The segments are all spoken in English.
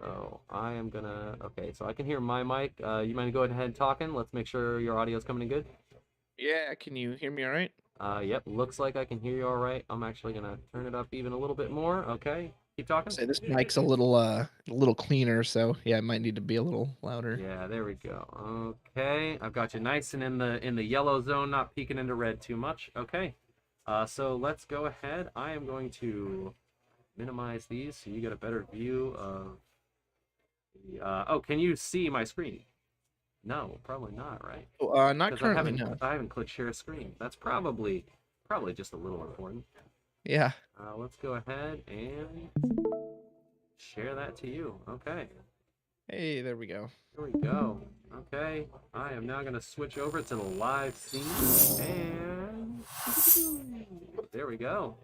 So I am gonna, okay, so I can hear my mic. You mind go ahead and talking? Let's make sure your audio's coming in good. Yeah, can you hear me all right? Yep, looks like I can hear you all right. I'm actually gonna turn it up even a little bit more. Okay, keep talking. Say this mic's a little cleaner, so yeah, it might need to be a little louder. Yeah, there we go. Okay, I've got you nice and in the yellow zone, not peeking into red too much. Okay, so let's go ahead. I am going to minimize these so you get a better view of the. Oh, can you see my screen? No, probably not, right? Oh, not Because I currently, haven't no. I haven't clicked share screen. That's probably just a little important. Yeah. Let's go ahead and share that to you. Okay, Hey, there we go. here we go. Okay, I am now gonna switch over to the live scene, and there we go.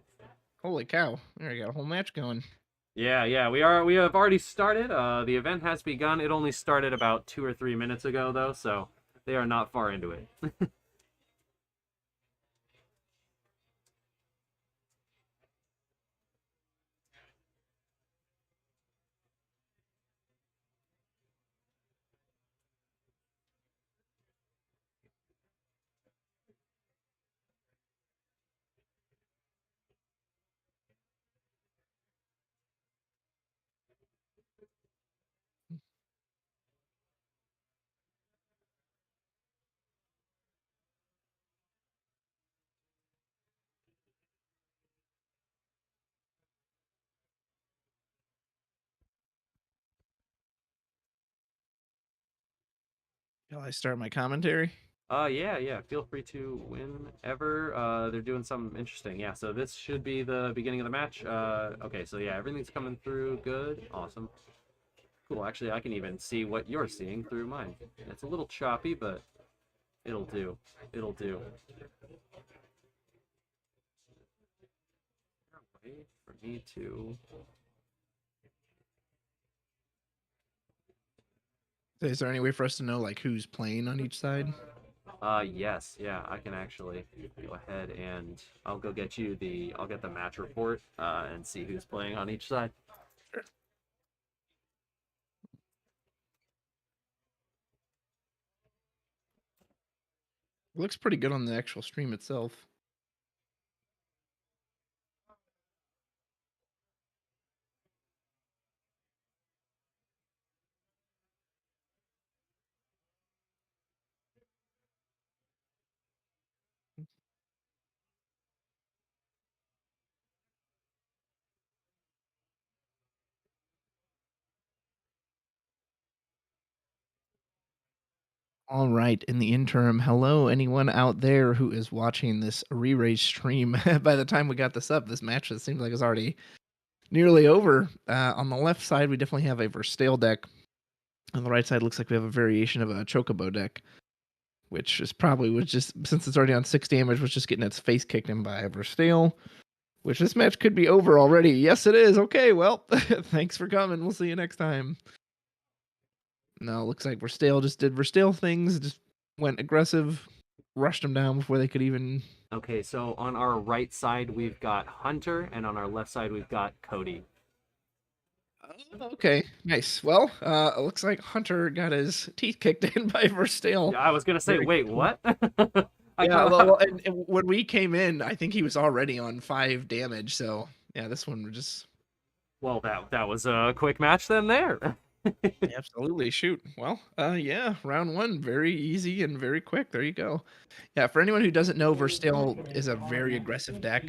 Holy cow! There we got a whole match going. Yeah, we have already started. The event has begun. It only started about 2 or 3 minutes ago, though, so they are not far into it. Shall I start my commentary? Yeah. Feel free to whenever. They're doing something interesting. Yeah, so this should be the beginning of the match. Okay, so yeah, everything's coming through good. Awesome. Cool. Actually, I can even see what you're seeing through mine. It's a little choppy, but it'll do. It'll do. Wait for me to. Is there any way for us to know like who's playing on each side? Yes, yeah, I can actually go ahead and I'll go get you I'll get the match report, and see who's playing on each side. Sure. It looks pretty good on the actual stream itself. All right. In the interim, hello, anyone out there who is watching this re-raise stream. By the time we got this up, this match it seems like it's already nearly over. On the left side, we definitely have a Verstale deck. On the right side, looks like we have a variation of a Chocobo deck, which is probably was just since it's already on 6 damage, was just getting its face kicked in by a Verstale. Which this match could be over already. Yes, it is. Okay, well, thanks for coming. We'll see you next time. No, looks like Verstale just did Verstale things, just went aggressive, rushed them down before they could even. Okay, so on our right side we've got Hunter, and on our left side we've got Cody. Okay, nice. Well, it looks like Hunter got his teeth kicked in by Verstale. Yeah, I was gonna say, Very wait, quickly. what? I Yeah, got. and when we came in, I think he was already on 5 damage. So yeah, this one was just Well, that was a quick match then there. absolutely shoot. Well, yeah, round 1, very easy and very quick. There you go. Yeah, for anyone who doesn't know, Verstale is a very aggressive deck,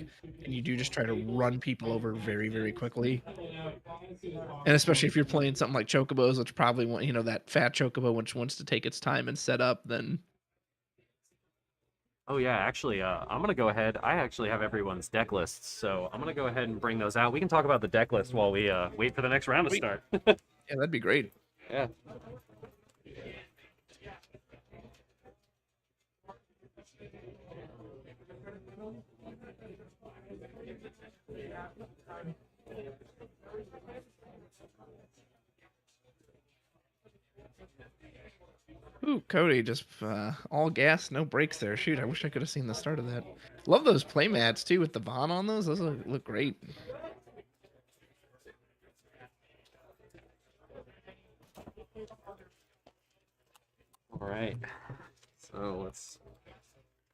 and you do just try to run people over very, very quickly. And especially if you're playing something like Chocobos, which probably want, that fat Chocobo which wants to take its time and set up, then Oh yeah, actually, I'm gonna go ahead. I actually have everyone's deck lists, so I'm gonna go ahead and bring those out. We can talk about the deck list while we wait for the next round to sweet. start. Yeah, that'd be great. Yeah. Ooh, Cody just all gas, no brakes there. Shoot, I wish I could have seen the start of that. Love those playmats too with the Vaughn on those. Those look great. All right. So let's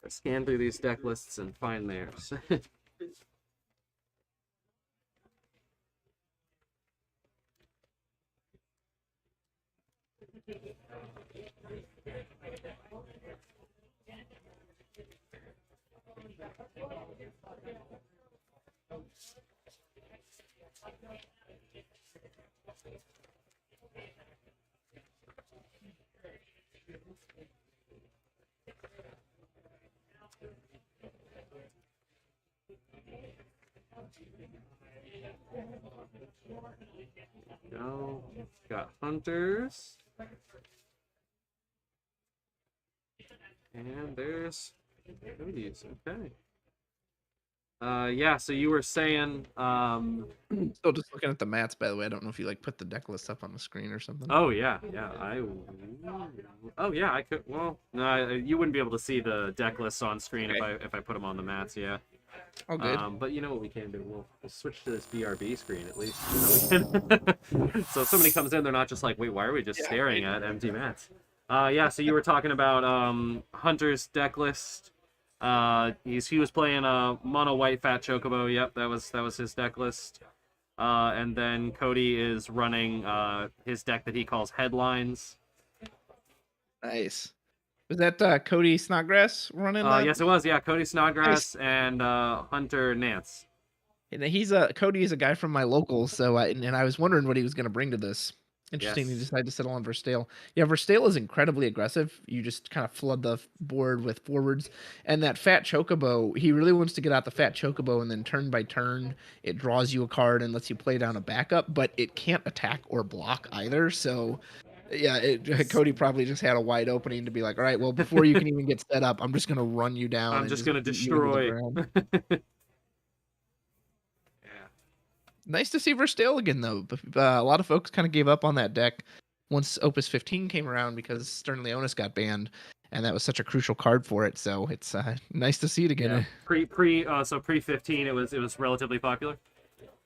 scan through these deck lists and find theirs. Go. Got hunters. And there's Cody's. Okay. Yeah, so you were saying, Still just looking at the mats, by the way. I don't know if you like put the deck list up on the screen or something. oh yeah, oh yeah, I could, well, no, you wouldn't be able to see the deck lists on screen Okay. if I put them on the mats, yeah. Oh, good. But you know what we can do? We'll switch to this BRB screen at least. You know, we can... So if somebody comes in, they're not just like, wait, why are we just Yeah, staring right. at empty mats? Yeah. So you were talking about Hunter's deck list. He was playing a mono white fat chocobo. Yep, that was his deck list. And then Cody is running his deck that he calls Headlines. Nice. Was that Cody Snodgrass running that? Yes, it was. Yeah, Cody Nice. Snodgrass and Hunter Nance. And he's Cody is a guy from my local, so I was wondering what he was going to bring to this. Interesting, he Yes. decided to settle on Verstale. Yeah, Verstale is incredibly aggressive. You just kind of flood the board with forwards, and that fat chocobo. He really wants to get out the fat chocobo, and then turn by turn, it draws you a card and lets you play down a backup, but it can't attack or block either. So, yeah, Cody probably just had a wide opening to be like, all right, well, before you can even get set up, I'm just going to run you down I'm and just just gonna beat you into the destroy. ground. Yeah. Nice to see Verstale again, though. A lot of folks kind of gave up on that deck once Opus 15 came around because Stern Leonis got banned, and that was such a crucial card for it. So it's nice to see it Yeah. again. So pre 15 it was relatively popular.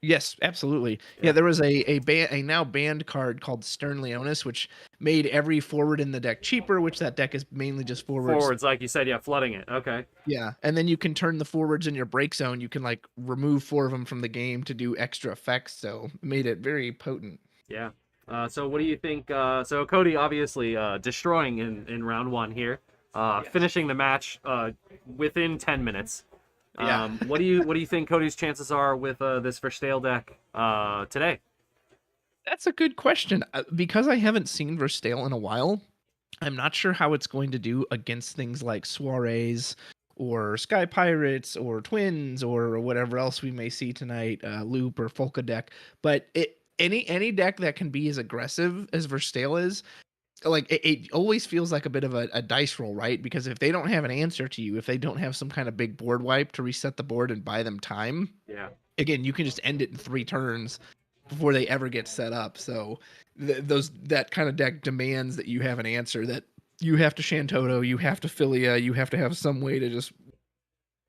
Yes, absolutely. Yeah, Yeah. there was a now banned card called Stern Leonis, which made every forward in the deck cheaper, which that deck is mainly just forwards. Forwards, like you said, yeah, flooding it. Okay. Yeah, and then you can turn the forwards in your break zone. You can like remove 4 of them from the game to do extra effects. So it made it very potent. Yeah. So what do you think? So Cody obviously destroying in round one here, Yes. finishing the match within 10 minutes. Yeah. What do you think Cody's chances are with this Verstale deck today? That's a good question. Because I haven't seen Verstale in a while, I'm not sure how it's going to do against things like Soirees or Sky Pirates or Twins or whatever else we may see tonight, Loop or Folka deck. But any deck that can be as aggressive as Verstale is, like it always feels like a bit of a dice roll, right? Because if they don't have an answer to you, if they don't have some kind of big board wipe to reset the board and buy them time, Yeah. again, you can just end it in 3 turns before they ever get set up. So that kind of deck demands that you have an answer, that you have to Shantoto, you have to Philia, you have to have some way to just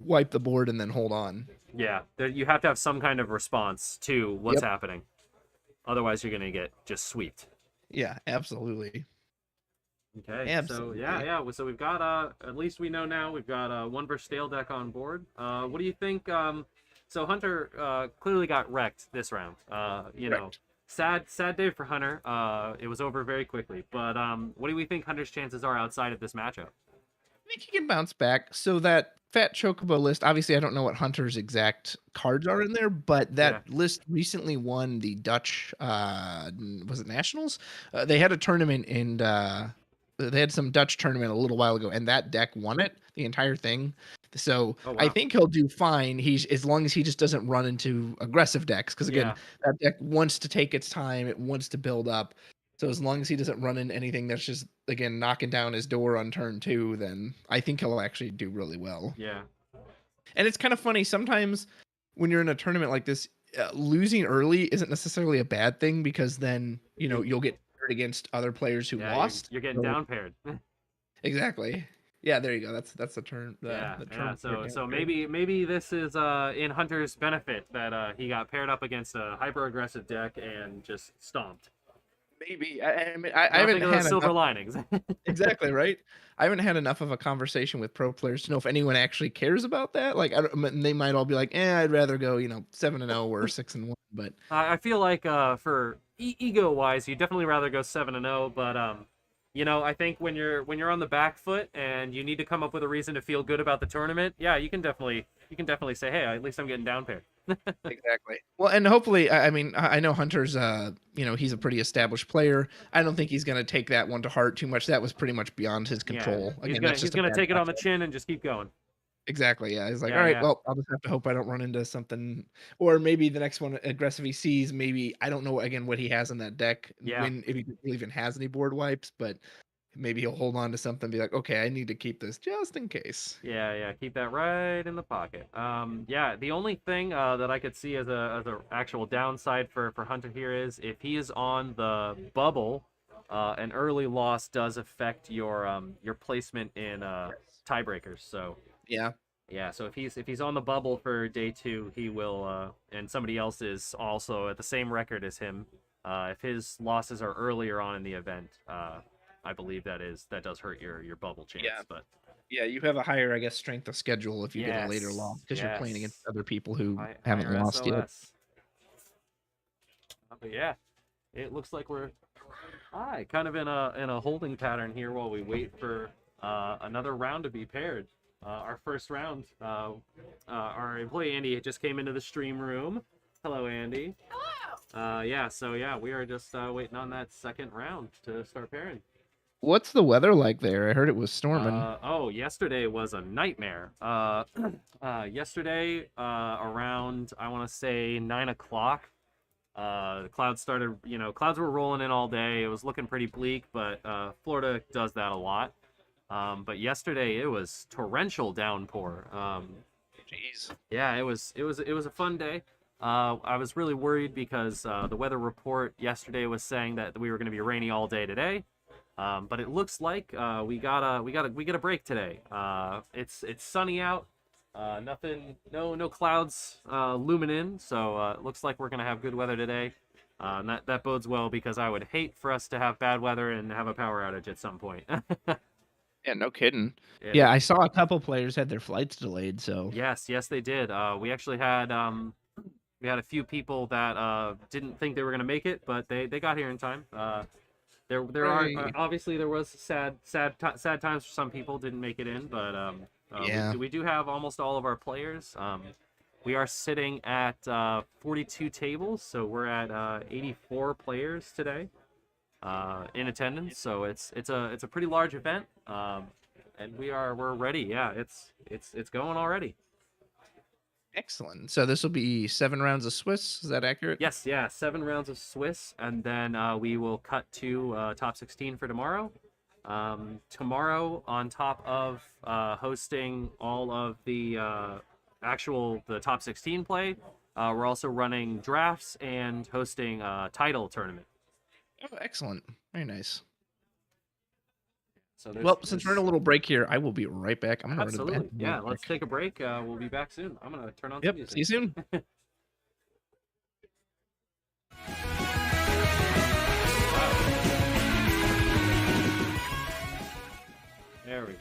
wipe the board and then hold on. Yeah. You have to have some kind of response to what's Yep. happening. Otherwise, you're gonna get just swept. Yeah, absolutely. Okay, so Absolutely. yeah. So we've got at least we know now we've got one Verstale deck on board. What do you think? So Hunter clearly got wrecked this round. You know, Correct. sad day for Hunter. It was over very quickly. But what do we think Hunter's chances are outside of this matchup? I think he can bounce back. So that Fat Chocobo list, obviously, I don't know what Hunter's exact cards are in there, but Yeah. that list recently won the Dutch, was it Nationals? They had a tournament and they had some Dutch tournament a little while ago, and that deck won it, the entire thing. So Oh I wow. think he'll do fine. He's as long as he just doesn't run into aggressive decks, because again, Yeah. that deck wants to take its time, it wants to build up. So as long as he doesn't run into anything that's just again knocking down his door on turn 2, then I think he'll actually do really well. Yeah. And it's kind of funny sometimes when you're in a tournament like this, losing early isn't necessarily a bad thing, because then You. you'll get paired against other players who Yeah. lost. You're getting So down paired. exactly. Yeah, there you go. That's the term. Yeah, The yeah. term for it. So maybe this is in Hunter's benefit that he got paired up against a hyper aggressive deck and just stomped. Maybe. I mean, I Gotta haven't think of those had silver enough. linings. Exactly, right? I haven't had enough of a conversation with pro players to know if anyone actually cares about that. Like, I don't, they might all be like, I'd rather go, 7-0 or 6-1. But I feel like for ego wise, you definitely rather go 7-0. But I think when you're on the back foot and you need to come up with a reason to feel good about the tournament, yeah, you can definitely say, hey, at least I'm getting down paired. exactly. Well, and hopefully, I mean, I know Hunter's, he's a pretty established player. I don't think he's going to take that one to heart too much. That was pretty much beyond his Yeah, control. he's Again, gonna that's he's just a gonna bad take it on the matchup. chin and just keep going. Exactly. Yeah. He's like, all Yeah, right, yeah, well, I'll just have to hope I don't run into something, or maybe the next one aggressive he sees. Maybe I don't know again what he has in that deck, yeah. when if he even has any board wipes, but maybe he'll hold on to something, and be like, okay, I need to keep this just in case. Yeah, yeah, keep that right in the pocket. Yeah, the only thing that I could see as a actual downside for Hunter here is if he is on the bubble, an early loss does affect your placement in tiebreakers. So Yeah. yeah, so if he's on the bubble for day two, he will and somebody else is also at the same record as him. If his losses are earlier on in the event, I believe that does hurt your bubble Yeah. chance, but. Yeah. You have a higher, I guess, strength of schedule if you get a later loss Yes, because you're playing against yes. other people who haven't Higher lost yet. SOS. But yeah, it looks like we're kind of in a holding pattern here while we wait for another round to be paired. Our first round, our employee Andy just came into the stream room. Hello, Andy. Yeah, so yeah, we are just waiting on that second round to start pairing. What's the weather like there? I heard it was storming. Yesterday was a nightmare. Yesterday, around I want to say 9 o'clock, the clouds started. Clouds were rolling in all day. It was looking pretty bleak, but Florida does that a lot. But yesterday it was torrential downpour. Jeez. Yeah, it was a fun day. I was really worried because the weather report yesterday was saying that we were going to be rainy all day today. But it looks like we get a break today. It's sunny out. Nothing, no clouds looming in. So it looks like we're gonna have good weather today. And that bodes well because I would hate for us to have bad weather and have a power outage at some point. Yeah, no kidding. Yeah, Yeah, I saw a couple players had their flights delayed, so yes, they did. We actually had a few people that didn't think they were gonna make it, but they got here in time. There are hooray. obviously there was sad times for some people didn't make it in, but Yeah. we do have almost all of our players. We are sitting at 42 tables, so we're at 84 players today in attendance. So it's a pretty large event, and we're ready. Yeah, it's going already. Excellent. So this will be 7 rounds of Swiss. Is that accurate? Yes, yeah, 7 rounds of Swiss, and then we will cut to top 16 for tomorrow. Tomorrow, on top of hosting all of the the top 16 play, we're also running drafts and hosting a title tournament. Oh, excellent. Very nice. So Well, since we're in a little break here, I will be right back. I'm gonna run to the absolutely, bathroom yeah. real Let's quick. take a break. We'll be back soon. I'm gonna turn on some Yep. music. See you soon. There we go.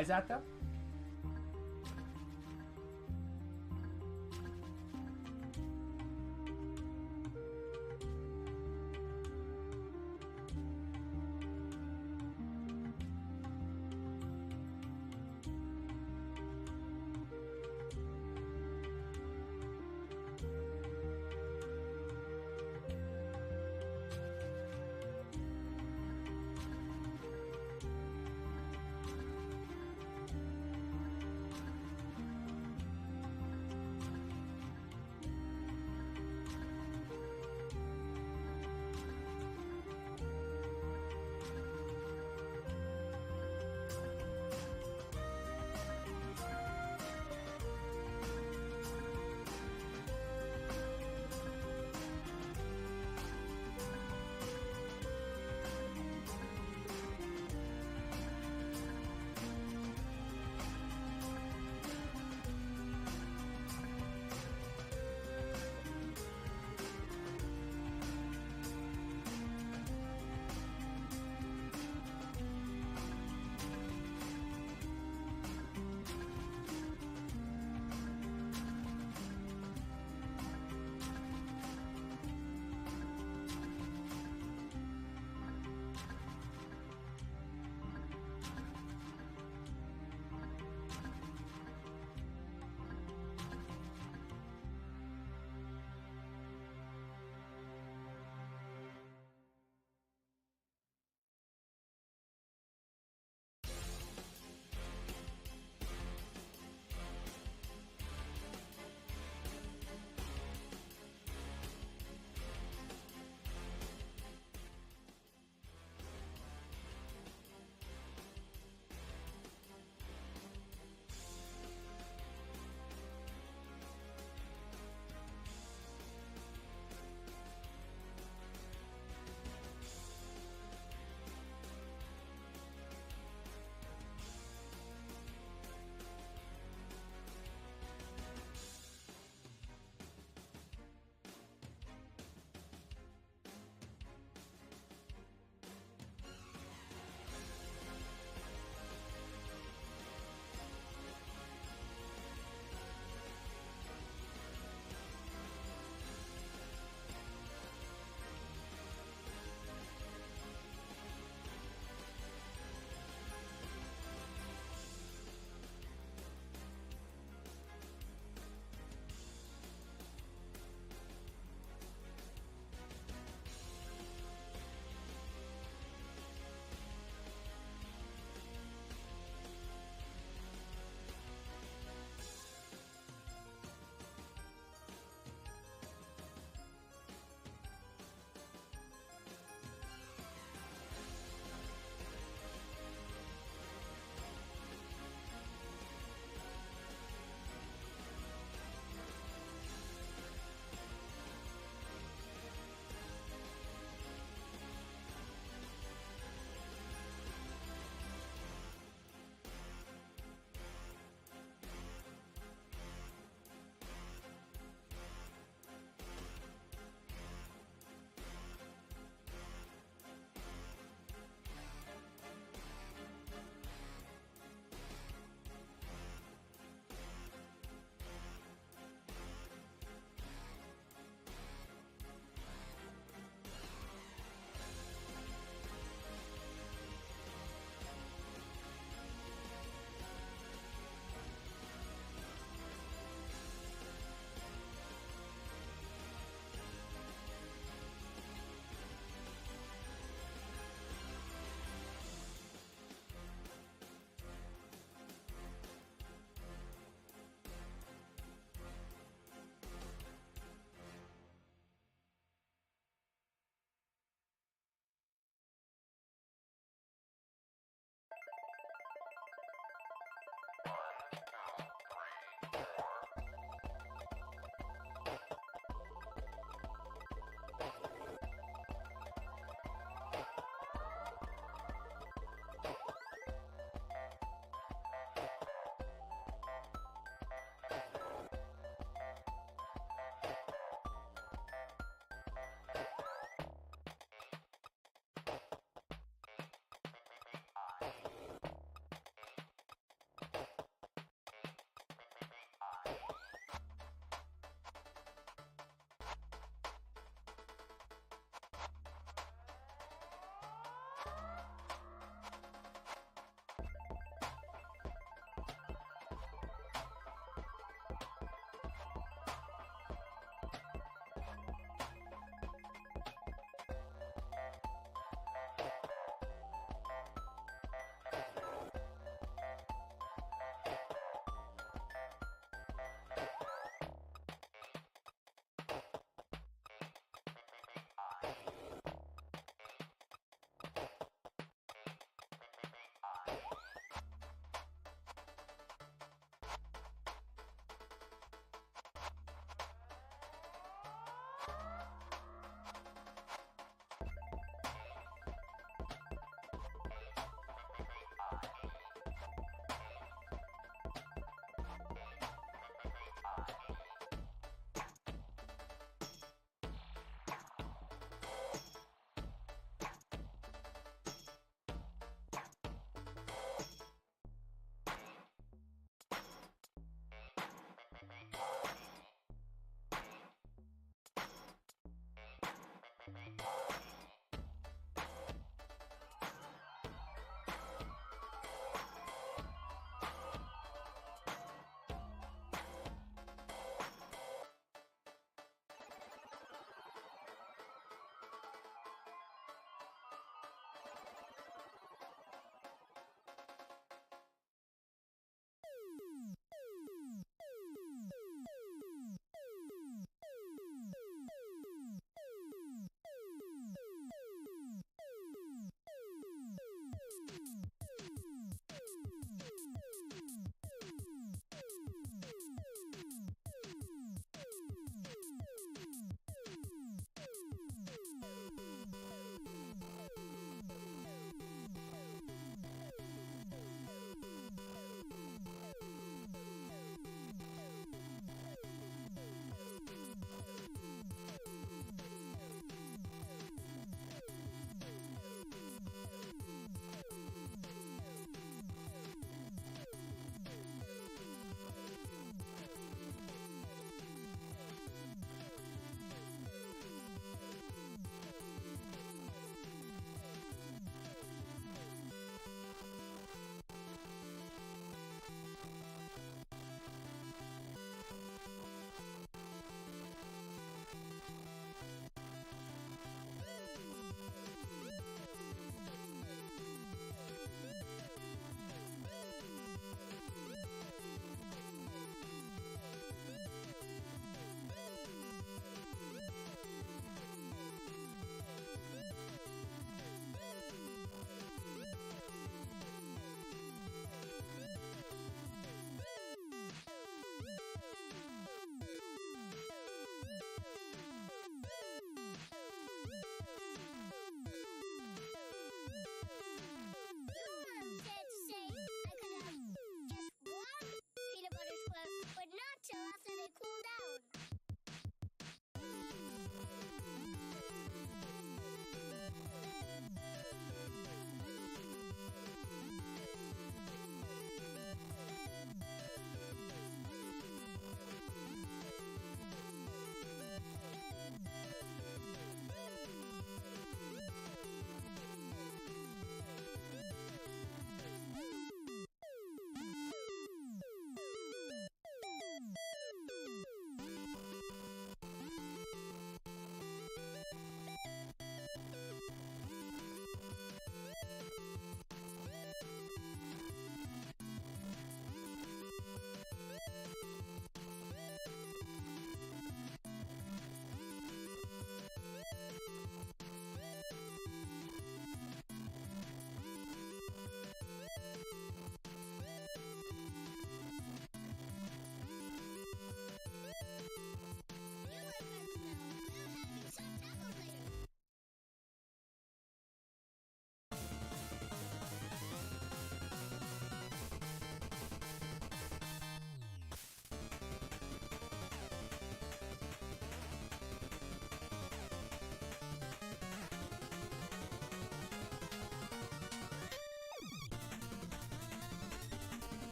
Is that though?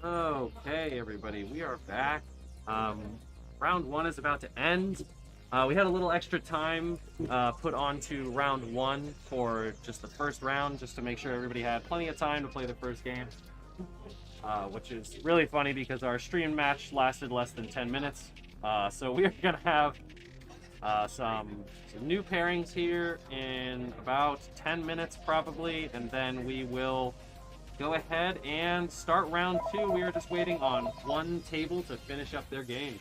Okay, everybody, we are back. Um, round one is about to end. We had a little extra time put onto round one for just the first round, just to make sure everybody had plenty of time to play the first game. Which is really funny because our stream match lasted less than 10 minutes. So we are going to have some new pairings here in about 10 minutes probably, and then we will go ahead and start round two. We are just waiting on one table to finish up their game.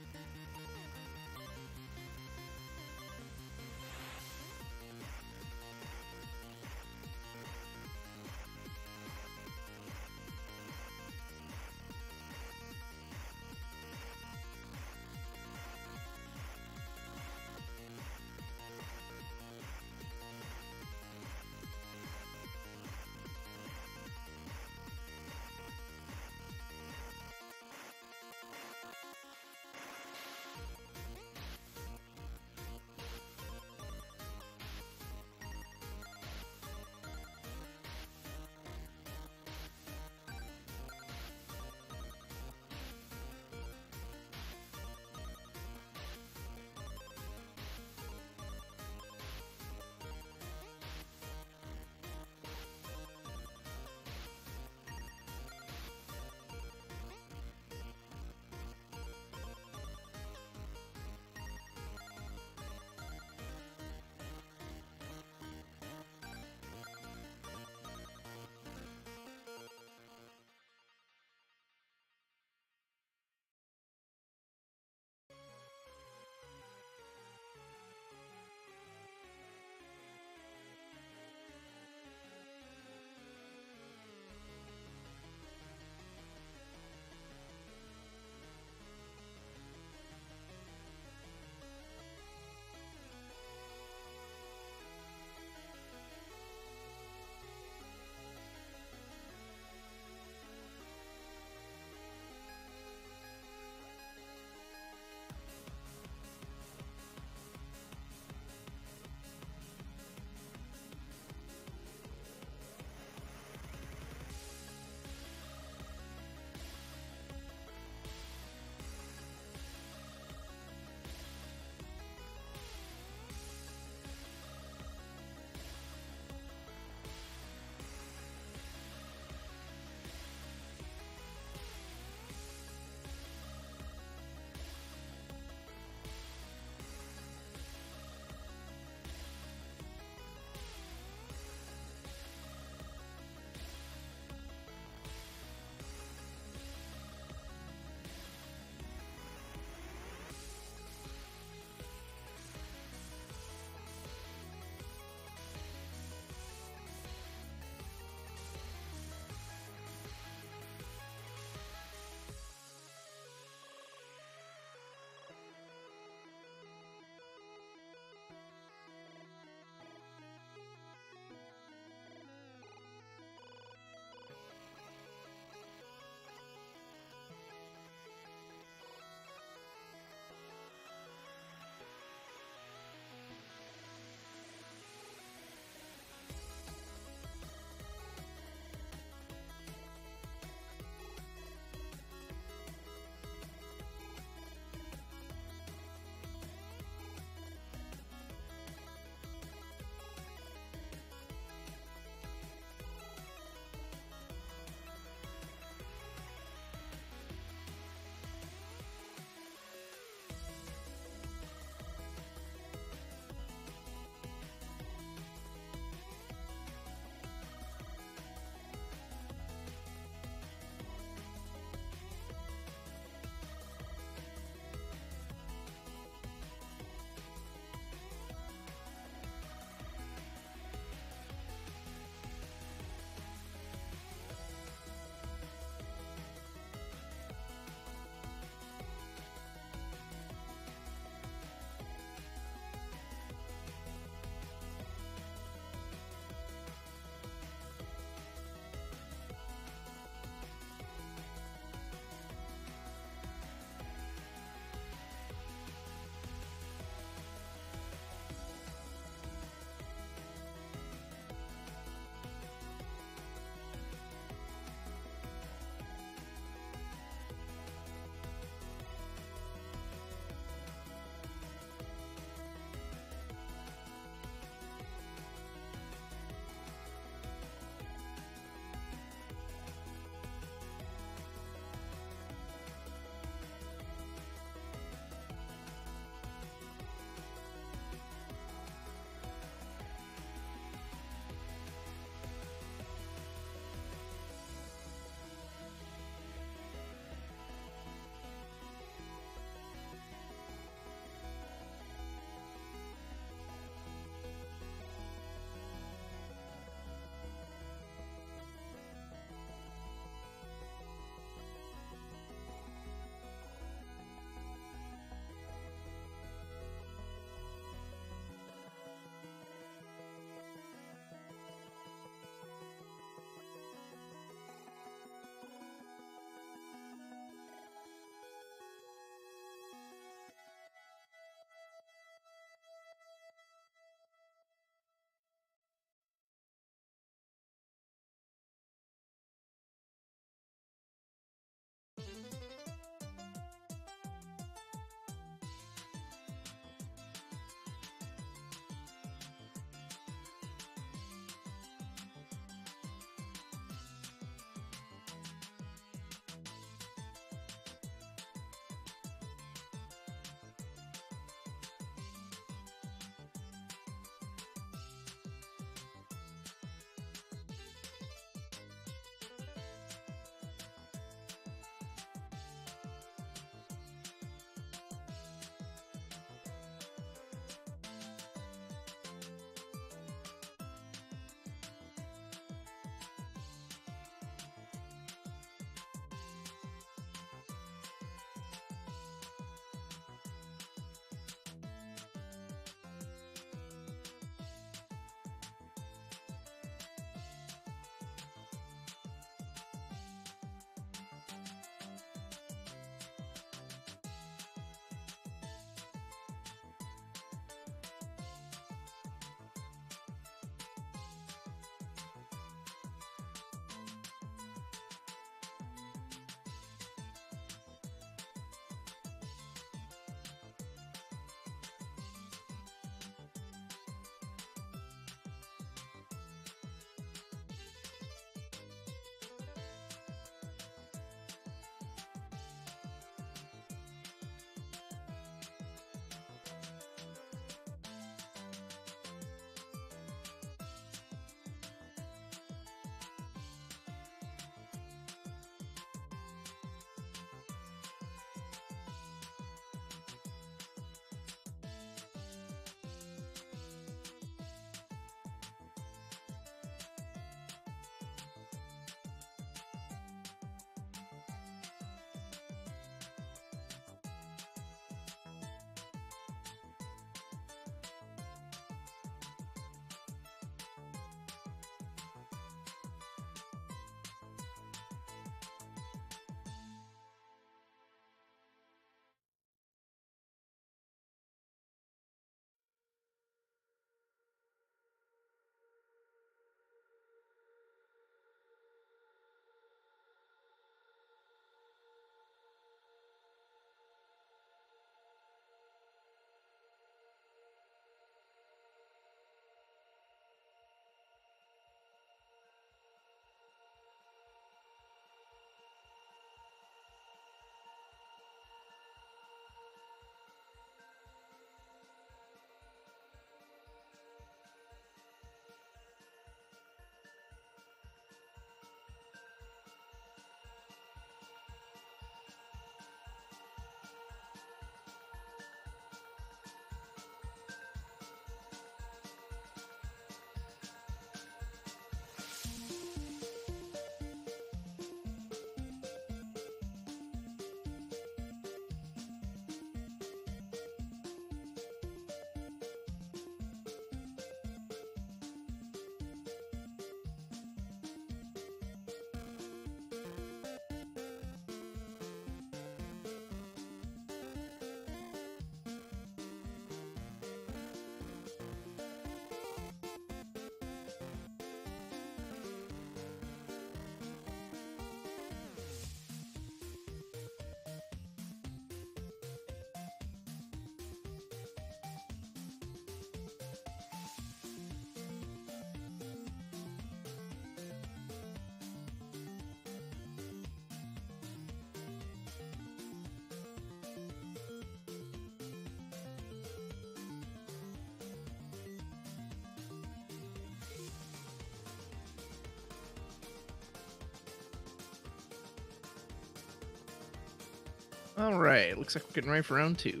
All right, looks like we're getting ready for round 2.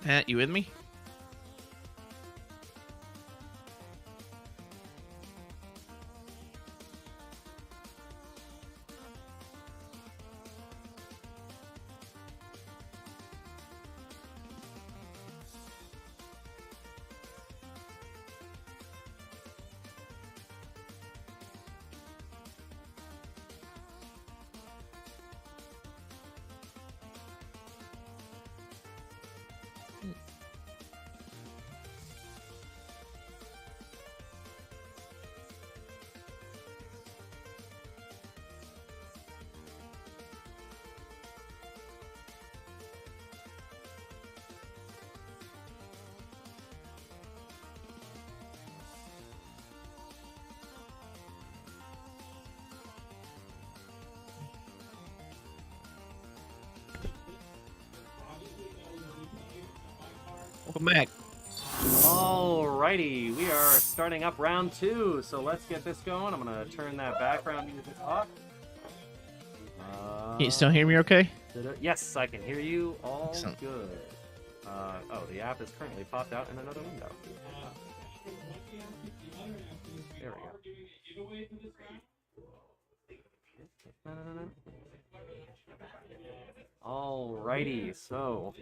Pat, you with me? Welcome back. Alrighty, we are starting up round 2, so let's get this going. I'm gonna turn that background music off. Can you still hear me okay? Yes, I can hear you all Excellent. good. Oh, the app is currently popped out in another window. There we go. Alrighty, so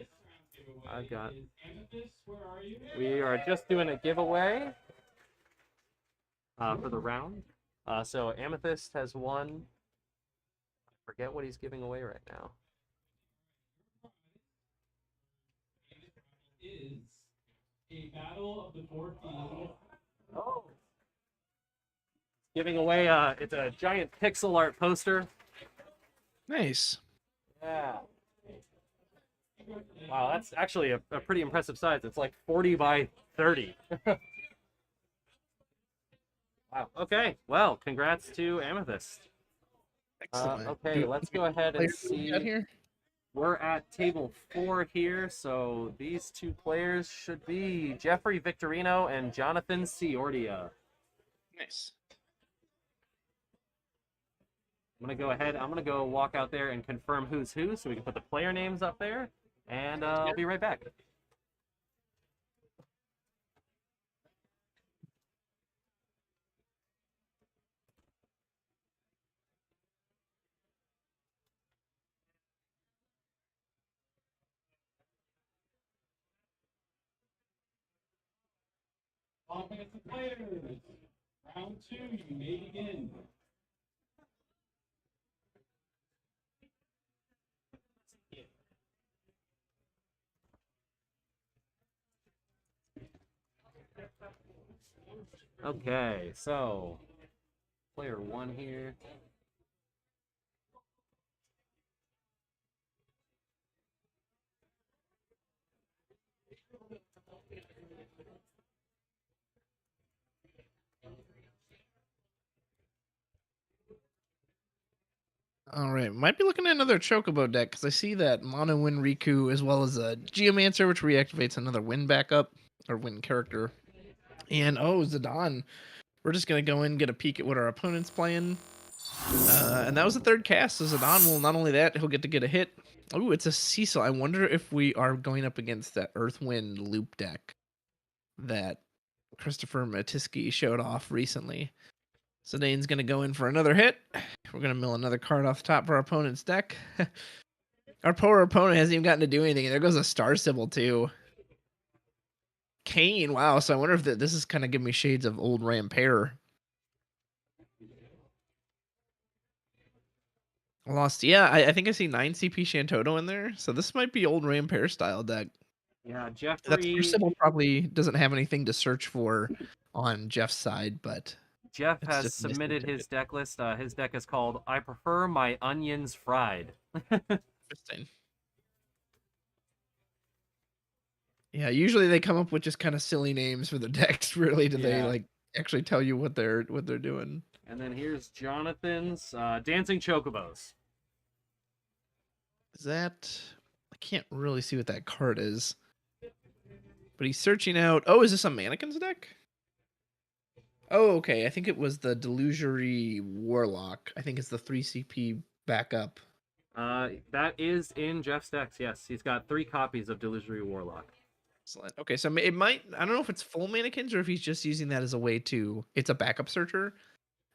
we are just doing a giveaway for the round. So Amethyst has won. I forget what he's giving away right now. Is a battle of the four thieves. Oh. Giving away it's a giant pixel art poster. Nice. Yeah. Wow, that's actually a pretty impressive size. It's like 40 by 30. Wow. Okay. Well, congrats to Amethyst. Excellent. Okay, let's go ahead and We got see. here? We're at table 4 here, so these two players should be Jeffrey Victorino and Jonathan Ciordia. Nice. I'm gonna go walk out there and confirm who's who, so we can put the player names up there, and I'll be right back. Offensive players. Round 2, you may begin. Okay, so player 1 here. All right, might be looking at another Chocobo deck because I see that Mono Wind Riku as well as a Geomancer, which reactivates another Wind backup or Wind character. And oh, Zidane. We're just gonna go in and get a peek at what our opponent's playing. And that was the third cast, so Zidane will not only that, he'll get to get a hit. Oh, it's a Cecil. I wonder if we are going up against that Earthwind loop deck that Christopher Matiski showed off recently. Zidane's going to go in for another hit. We're going to mill another card off the top of our opponent's deck. Our poor opponent hasn't even gotten to do anything. There goes a Star Sybil, too. Kane, wow. So I wonder if this is kind of giving me shades of old Rampare. Lost. Yeah, I think I see 9 CP Shantoto in there. So this might be old Rampare style deck. Yeah, That's Jeffrey. Sybil probably doesn't have anything to search for on Jeff's side, but Jeff it's has just a missing submitted tidbit. his deck list. His deck is called "I Prefer My Onions Fried." Interesting. Yeah, usually they come up with just kind of silly names for the decks. Rarely do they Yeah. like actually tell you what they're doing. And then here's Jonathan's Dancing Chocobos. Is that? I can't really see what that card is. But he's searching out. Oh, is this a Mannequins deck? Oh, okay. I think it was the Delusory Warlock. I think it's the 3 CP backup. That is in Jeff's decks. Yes, he's got 3 copies of Delusory Warlock. Excellent. Okay, so it might. I don't know if it's full Mannequins or if he's just using that as a way to. It's a backup searcher,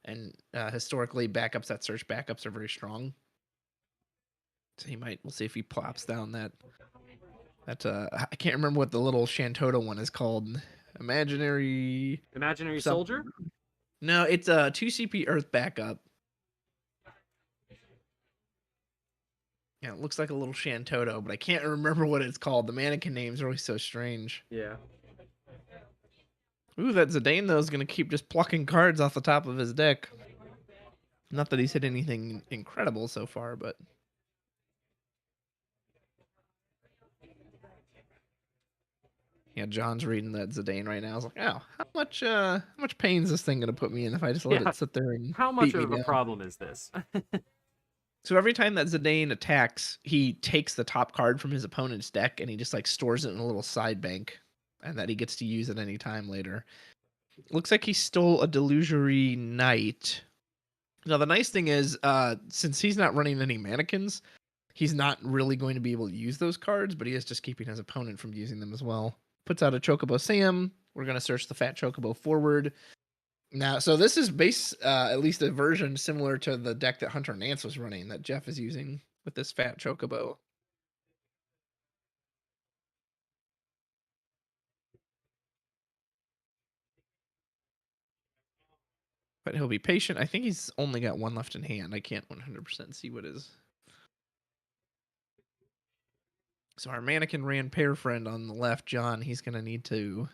and historically, backups that search backups are very strong. So he might. We'll see if he plops down that. I can't remember what the little Shantota one is called. Imaginary something. Soldier? No, it's a 2 CP Earth backup. Yeah, it looks like a little Shantoto, but I can't remember what it's called. The mannequin names are always so strange. Yeah. Ooh, that Zidane, though, is going to keep just plucking cards off the top of his deck. Not that he's hit anything incredible so far, but... Yeah, John's reading that Zidane right now. I was like, oh, how much pain is this thing going to put me in if I just let it sit there and How much beat me of a down? problem is this? So every time that Zidane attacks, he takes the top card from his opponent's deck and he just like stores it in a little side bank, and that he gets to use at any time later. Looks like he stole a Delusory Knight. Now the nice thing is, since he's not running any mannequins, he's not really going to be able to use those cards, but he is just keeping his opponent from using them as well. Puts out a Chocobo Sam. We're going to search the Fat Chocobo forward. Now, so this is at least a version similar to the deck that Hunter Nance was running that Jeff is using with this Fat Chocobo. But he'll be patient. I think he's only got one left in hand. I can't 100% see what is. So our mannequin ran pair friend on the left, John, he's going to need to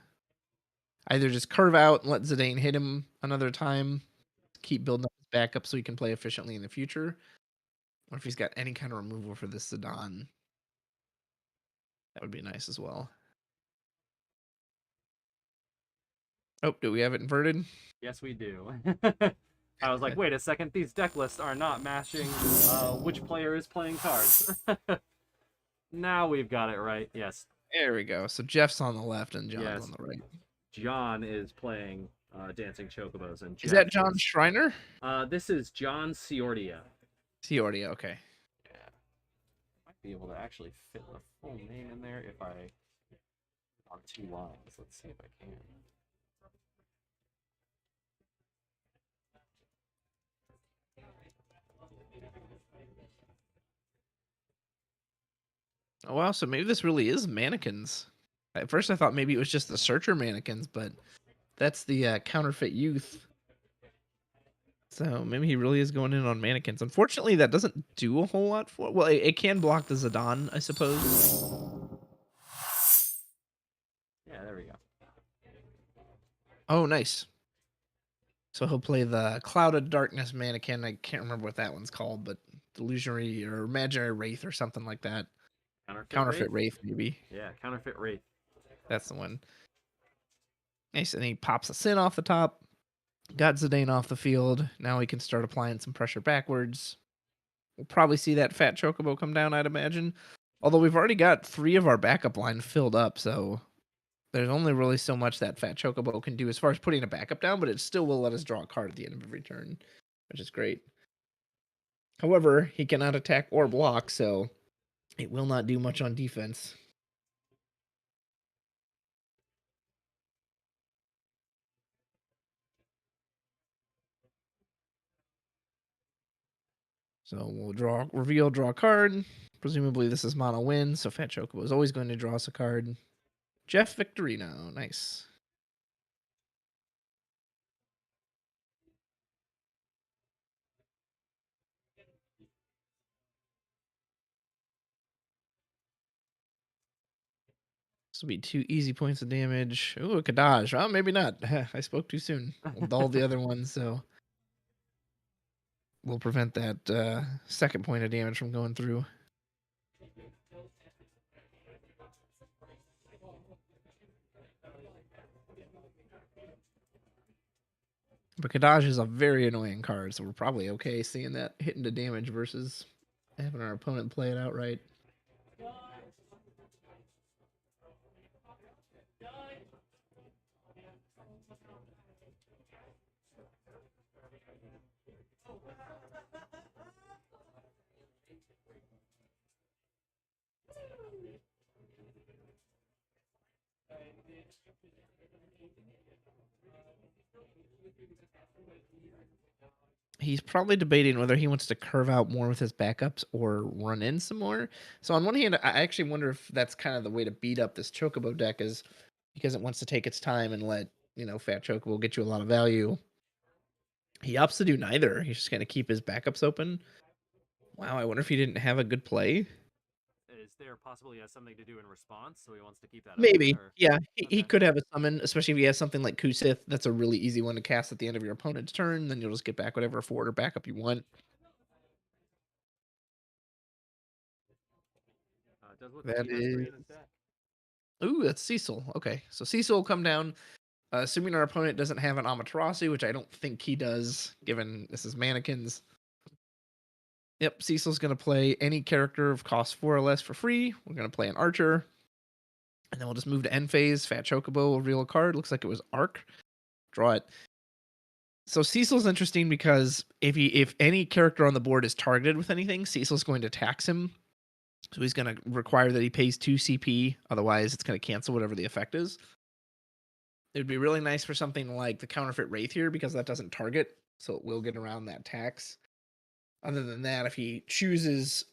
either just curve out and let Zidane hit him another time, keep building up his backup so he can play efficiently in the future, or if he's got any kind of removal for this Zidane, that would be nice as well. Oh, do we have it inverted? Yes, we do. I was like, wait a second, these deck lists are not matching which player is playing cards. Now we've got it right. Yes. There we go. So Jeff's on the left and John's on the right. John is playing Dancing Chocobos, and Jeff is that John Schreiner? This is John Ciordia. Ciordia, okay. Yeah. Might be able to actually fit the full name in there if I on 2 lines. Let's see if I can. Oh wow, so maybe this really is mannequins. At first I thought maybe it was just the searcher mannequins, but that's the counterfeit youth. So maybe he really is going in on mannequins. Unfortunately, that doesn't do a whole lot for... Well, it can block the Zidane, I suppose. Yeah, there we go. Oh, nice. So he'll play the Clouded Darkness mannequin. I can't remember what that one's called, but Delusionary or Imaginary Wraith or something like that. Counterfeit Wraith, maybe. Yeah, Counterfeit Wraith. That's the one. Nice, and he pops a Sin off the top. Got Zidane off the field. Now he can start applying some pressure backwards. We'll probably see that Fat Chocobo come down, I'd imagine. Although we've already got 3 of our backup line filled up, so there's only really so much that Fat Chocobo can do as far as putting a backup down, but it still will let us draw a card at the end of every turn, which is great. However, he cannot attack or block, so it will not do much on defense. So we'll draw a card. Presumably this is mono win, so Fat Chocobo is always going to draw us a card. Jeff Victorino, nice. This will be 2 easy points of damage. Ooh, a Kadaj. Well, maybe not. I spoke too soon. We'll dull the other one, so we'll prevent that second point of damage from going through. But Kadaj is a very annoying card, so we're probably okay seeing that hit into damage versus having our opponent play it outright. He's probably debating whether he wants to curve out more with his backups or run in some more. So on one hand, I actually wonder if that's kind of the way to beat up this Chocobo deck is because it wants to take its time and let, Fat Chocobo get you a lot of value. He opts to do neither. He's just going to keep his backups open. Wow, I wonder if he didn't have a good play. Is there possibly has something to do in response, so he wants to keep that Maybe. open? Or... Yeah, he Okay. could have a summon, especially if he has something like Kusith. That's a really easy one to cast at the end of your opponent's turn. Then you'll just get back whatever forward or backup you want. Does look That like he has three is... in his deck. Ooh, that's Cecil. Okay, so Cecil will come down. Assuming our opponent doesn't have an Amaterasu, which I don't think he does, given this is mannequins. Yep, Cecil's going to play any character of cost 4 or less for free. We're going to play an Archer. And then we'll just move to end phase. Fat Chocobo will reveal a card. Looks like it was Arc. Draw it. So Cecil's interesting because if any character on the board is targeted with anything, Cecil's going to tax him. So he's going to require that he pays 2 CP. Otherwise, it's going to cancel whatever the effect is. It would be really nice for something like the Counterfeit Wraith here because that doesn't target. So it will get around that tax. Other than that, if he chooses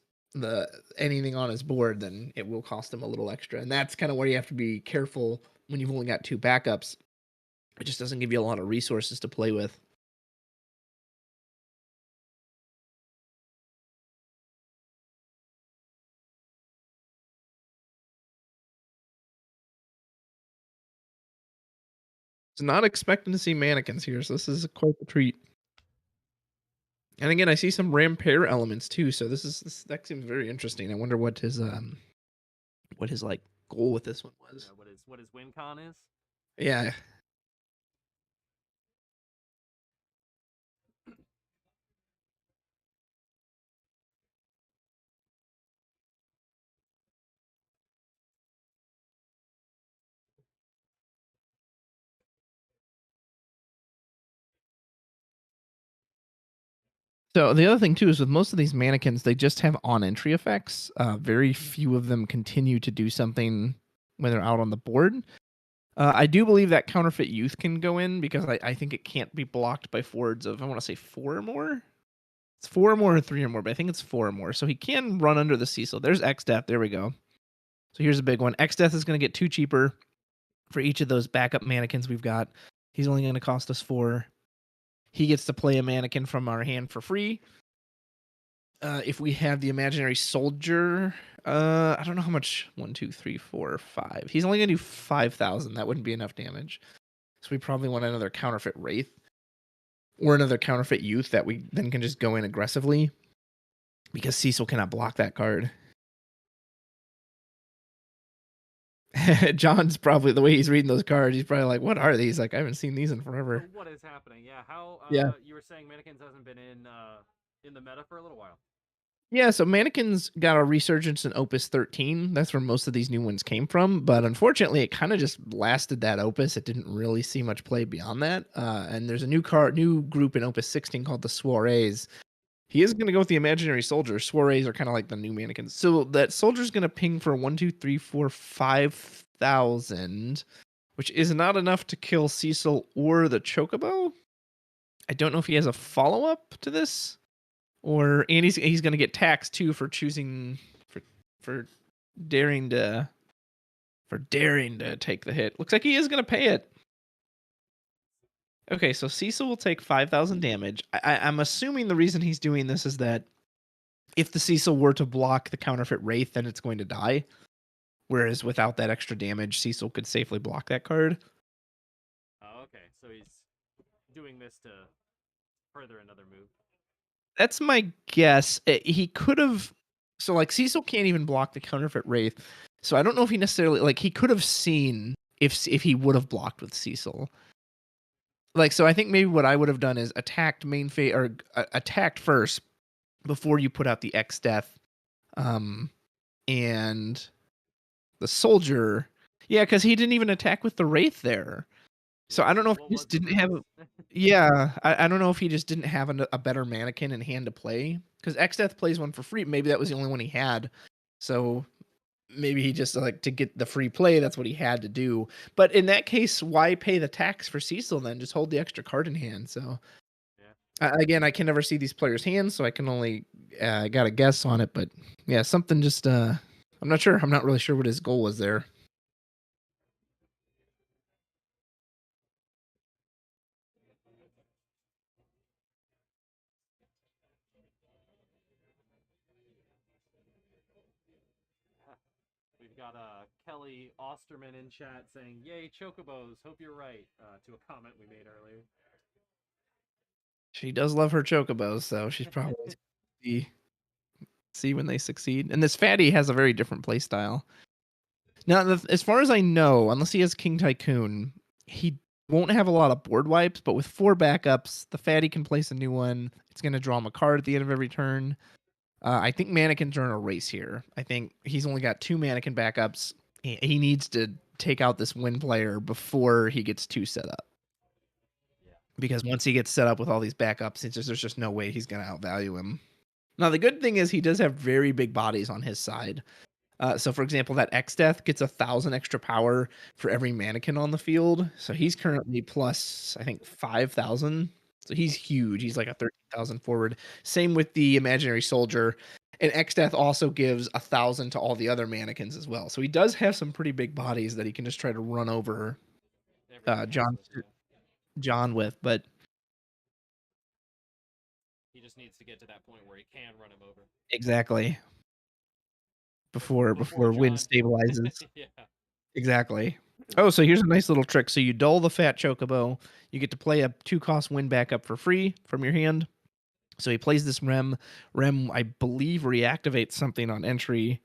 anything on his board, then it will cost him a little extra. And that's kind of where you have to be careful when you've only got 2 backups. It just doesn't give you a lot of resources to play with. Not expecting to see mannequins here, so this is quite the treat. And again, I see some Rampair elements too, so this deck seems very interesting. I wonder what his like goal with this one was. Yeah, what his win con is? Yeah. So the other thing too is with most of these mannequins, they just have on-entry effects. Very few of them continue to do something when they're out on the board. I do believe that Counterfeit Youth can go in because I think it can't be blocked by forwards of, I want to say 4 or more. It's 4 or more or 3 or more, but I think it's 4 or more. So he can run under the Cecil. There's X-Death. There we go. So here's a big one. X-Death is going to get 2 cheaper for each of those backup mannequins we've got. He's only going to cost us 4. He gets to play a mannequin from our hand for free. If we have the Imaginary Soldier, I don't know how much. 1, 2, 3, 4, 5. He's only going to do 5,000. That wouldn't be enough damage. So we probably want another Counterfeit Wraith. Or another Counterfeit Youth that we then can just go in aggressively. Because Cecil cannot block that card. John's probably, the way he's reading those cards, he's probably like, what are these? Like, I haven't seen these in forever. So what is happening? Yeah, how Yeah. You were saying mannequins hasn't been in the meta for a little while. Yeah, so mannequins got a resurgence in Opus 13. That's where most of these new ones came from. But unfortunately, it kind of just lasted that Opus. It didn't really see much play beyond that. And there's a new group in Opus 16 called the Soirees. He is going to go with the Imaginary Soldier. Soirees are kind of like the new mannequins. So that soldier's going to ping for 1, 2, 3, 4, 5,000, which is not enough to kill Cecil or the Chocobo. I don't know if he has a follow-up to this. And he's going to get taxed too for choosing for daring to take the hit. Looks like he is going to pay it. Okay, so Cecil will take 5,000 damage. I'm assuming the reason he's doing this is that if the Cecil were to block the Counterfeit Wraith, then it's going to die. Whereas without that extra damage, Cecil could safely block that card. Oh, okay. So he's doing this to further another move. That's my guess. He could have. So like Cecil can't even block the counterfeit Wraith. So I don't know if he necessarily like he could have seen if he would have blocked with Cecil. Like so, I think maybe what I would have done is attacked main phase or attacked first before you put out the X Death, and the soldier. Yeah, because he didn't even attack with the Wraith there. So I don't know if What he was just the didn't have. purpose? Yeah, I don't know if he just didn't have a better mannequin in hand to play. Because X Death plays one for free. Maybe that was the only one he had. So maybe he just like to get the free play. That's what he had to do. But in that case, why pay the tax for Cecil then? Just hold the extra card in hand. So again, I can never see these players' hands, so I can only got a guess on it. But yeah, something just I'm not sure. I'm not really sure what his goal was there. We've got Kelly Osterman in chat saying, "Yay, chocobos! Hope you're right." To a comment we made earlier. She does love her chocobos, so she's probably see when they succeed. And this fatty has a very different play style. Now, as far as I know, unless he has King Tycoon, he won't have a lot of board wipes. But with 4 backups, the fatty can place a new one. It's going to draw him a card at the end of every turn. I think mannequins are in a race here. I think he's only got 2 mannequin backups. He needs to take out this win player before he gets 2 set up. Yeah. Because once he gets set up with all these backups, there's just no way he's going to outvalue him. Now, the good thing is he does have very big bodies on his side. So, for example, that X Death gets 1,000 extra power for every mannequin on the field. So he's currently plus, I think, 5,000. So he's huge. He's like a 13,000 forward. Same with the Imaginary Soldier. And X Death also gives 1,000 to all the other mannequins as well. So he does have some pretty big bodies that he can just try to run over John with. But he just needs to get to that point where he can run him over. Exactly. Before Wind stabilizes. Yeah. Exactly. Oh, so here's a nice little trick. So you dull the fat chocobo. You get to play a 2-cost win backup for free from your hand. So he plays this Rem. Rem, I believe, reactivates something on entry.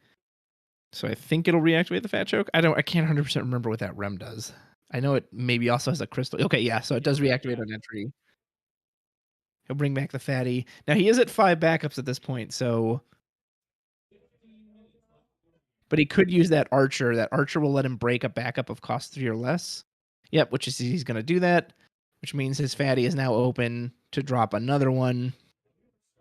So I think it'll reactivate the fat choke. I can't 100% remember what that Rem does. I know it maybe also has a crystal. Okay, yeah, so it does reactivate on entry. He'll bring back the fatty. Now he is at 5 backups at this point, so but he could use that archer. That archer will let him break a backup of cost 3 or less. Yep, which is he's going to do that, which means his fatty is now open to drop another one.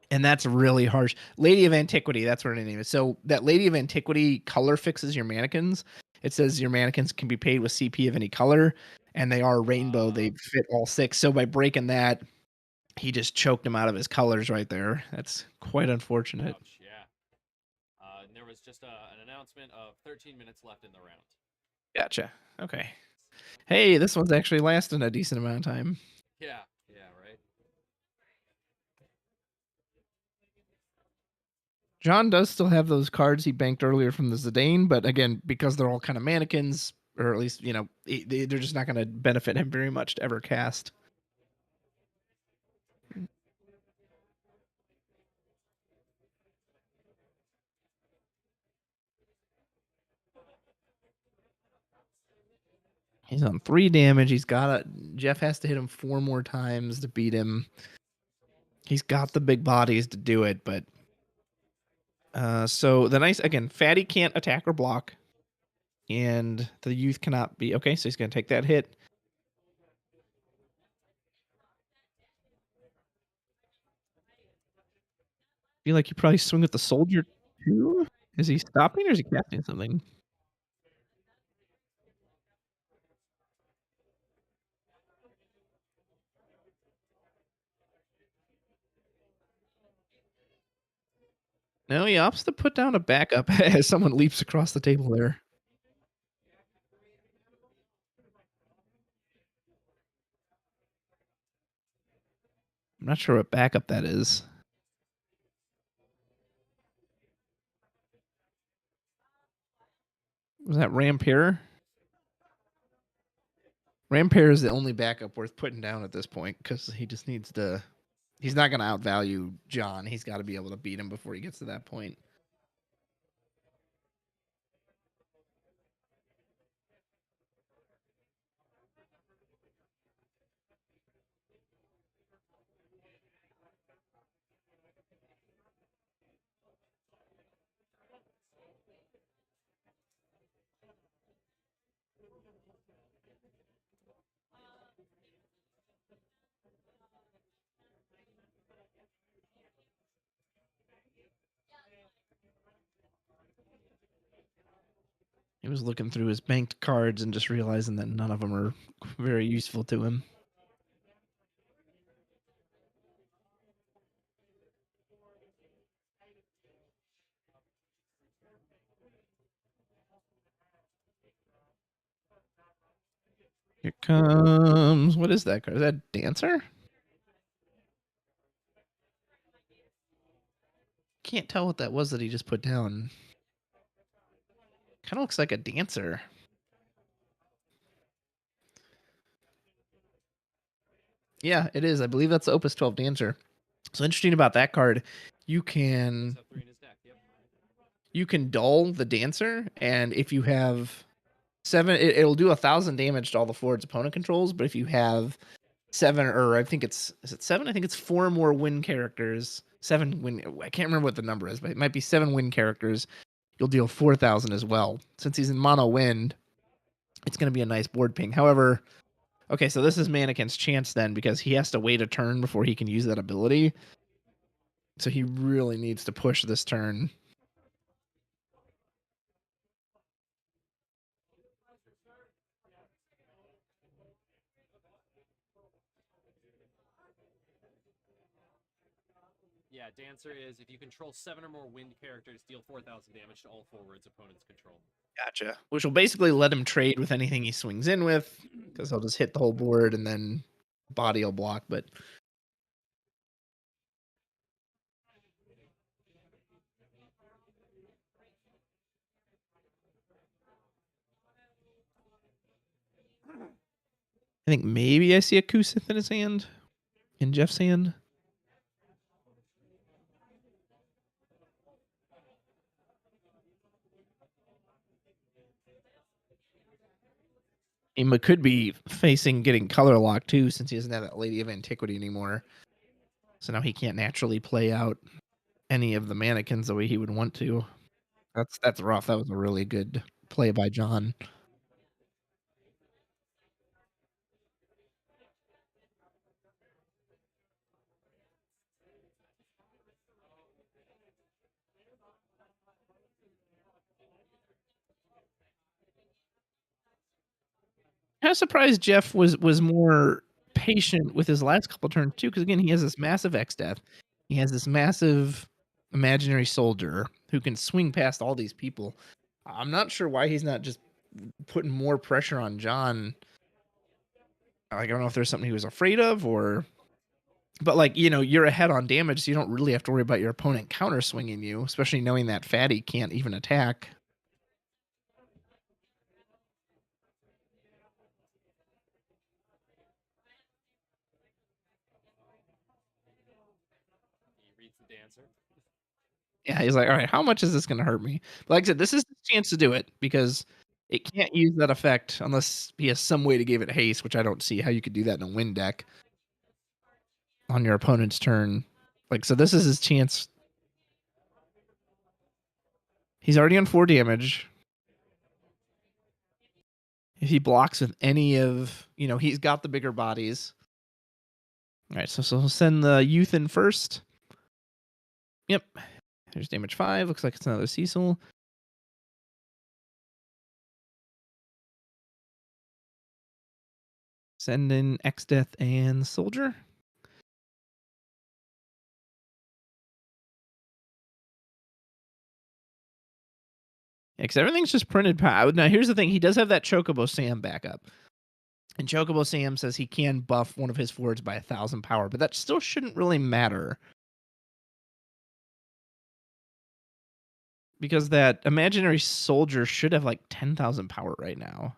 And that's really harsh. Lady of Antiquity, that's what her name is. So that Lady of Antiquity color fixes your mannequins. It says your mannequins can be paid with CP of any color, and they are rainbow. They fit all 6. So by breaking that, he just choked him out of his colors right there. That's quite unfortunate. Ouch, yeah. And there was just an announcement of 13 minutes left in the round. Gotcha. Okay. Hey, this one's actually lasting a decent amount of time. Yeah, right. John does still have those cards he banked earlier from the Zidane, but again, because they're all kind of mannequins, or at least, they're just not going to benefit him very much to ever cast. He's on 3 damage. Jeff has to hit him 4 more times to beat him. He's got the big bodies to do it, but so again, Fatty can't attack or block, and the youth cannot be okay. So he's going to take that hit. Feel like you probably swing with the soldier too. Is he stopping or is he casting something? No, he opts to put down a backup as someone leaps across the table there. I'm not sure what backup that is. Was that Rampire? Rampire is the only backup worth putting down at this point because he just needs to. He's not going to outvalue John. He's got to be able to beat him before he gets to that point. He was looking through his banked cards and just realizing that none of them are very useful to him. Here comes... What is that card? Is that Dancer? Can't tell what that was that he just put down. Kind of looks like a Dancer. Yeah, it is. I believe that's the Opus 12 Dancer. So interesting about that card, you can dull the Dancer, and if you have 7, it'll do 1,000 damage to all the forwards opponent controls. But if you have 7, or I think is it 7? I think it's 4 more win characters. 7 win. I can't remember what the number is, but it might be 7 win characters. You'll deal 4,000 as well. Since he's in mono wind, it's going to be a nice board ping. However, okay, so this is Mannequin's chance then, because he has to wait a turn before he can use that ability. So he really needs to push this turn. Yeah, Dancer is if you control 7 or more wind characters, deal 4,000 damage to all forwards opponents control. Gotcha. Which will basically let him trade with anything he swings in with, because he'll just hit the whole board and then body will block. But I think maybe I see a Kusith in his hand, in Jeff's hand. He could be facing getting color locked too, since he doesn't have that Lady of Antiquity anymore. So now he can't naturally play out any of the mannequins the way he would want to. That's rough. That was a really good play by John. Kind of surprised Jeff was more patient with his last couple turns too, because again, he has this massive X Death. He has this massive imaginary soldier who can swing past all these people. I'm not sure why he's not just putting more pressure on John. Like, I don't know if there's something he was afraid of, or... But, like, you know, you're ahead on damage, so you don't really have to worry about your opponent counter swinging you, especially knowing that Fatty can't even attack. He reads the Dancer. Yeah, he's like, all right, how much is this going to hurt me? But like I said, this is the chance to do it, because it can't use that effect unless he has some way to give it haste, which I don't see how you could do that in a win deck on your opponent's turn. Like, so this is his chance. He's already on 4 damage. If he blocks with any of, you know, he's got the bigger bodies. All right, so he'll send the youth in first. Yep. There's damage 5. Looks like it's another Cecil. Send in X Death and Soldier. Yeah, because everything's just printed power. Now, here's the thing. He does have that Chocobo Sam backup. And Chocobo Sam says he can buff one of his forwards by 1,000 power, but that still shouldn't really matter. Because that imaginary soldier should have like 10,000 power right now.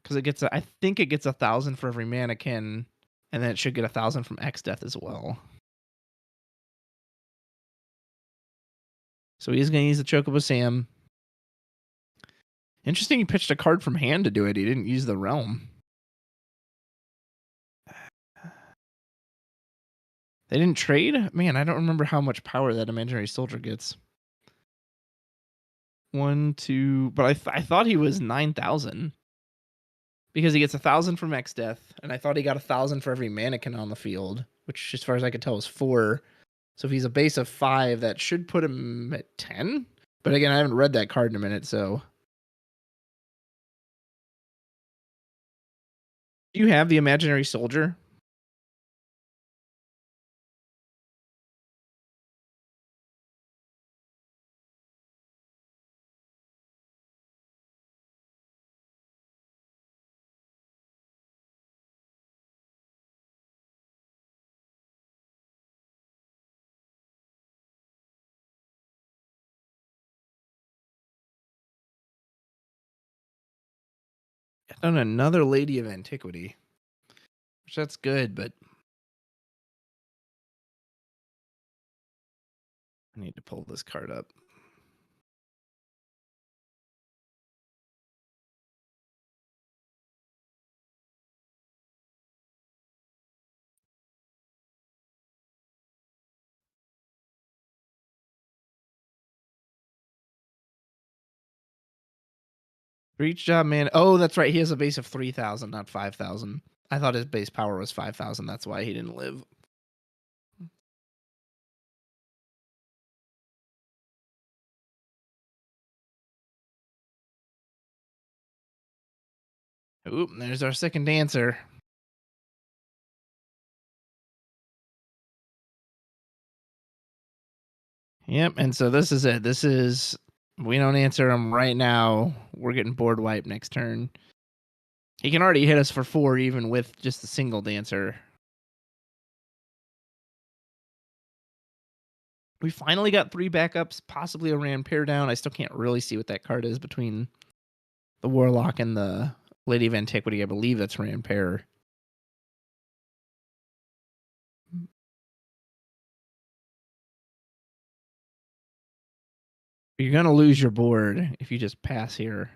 Because I think it gets 1,000 for every mannequin, and then it should get 1,000 from X Death as well. So he's going to use the Chocobo Sam. Interesting, he pitched a card from hand to do it. He didn't use the Realm. They didn't trade? Man, I don't remember how much power that imaginary soldier gets. 1, 2, but I thought he was 9,000. Because he gets 1,000 from X Death, and I thought he got 1,000 for every mannequin on the field, which, as far as I could tell, was 4. So if he's a base of 5, that should put him at 10. But again, I haven't read that card in a minute, so. Do you have the imaginary soldier? I found another Lady of Antiquity, which that's good, but I need to pull this card up. Reach job, man. Oh, that's right. He has a base of 3,000, not 5,000. I thought his base power was 5,000. That's why he didn't live. Oop, there's our second dancer. Yep, and so this is it. We don't answer him right now. We're getting board wipe next turn. He can already hit us for 4 even with just a single dancer. We finally got 3 backups, possibly a Ram pair down. I still can't really see what that card is between the Warlock and the Lady of Antiquity. I believe that's Ram pair. You're going to lose your board if you just pass here.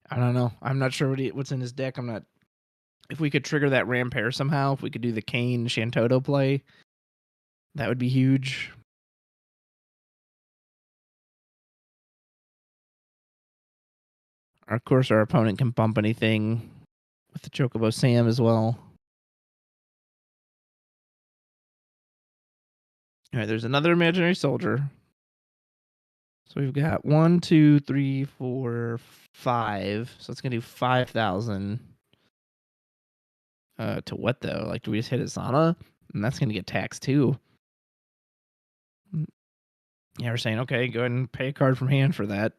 I don't know. I'm not sure what's in his deck. If we could trigger that Ram pair somehow, if we could do the Kane Shantoto play, that would be huge. Of course, our opponent can bump anything with the Chocobo Sam as well. All right, there's another imaginary soldier. So we've got 1, 2, 3, 4, 5. So it's gonna do 5,000. To what though? Like, do we just hit Asana? And that's gonna get taxed too. Yeah, we're saying okay, go ahead and pay a card from hand for that.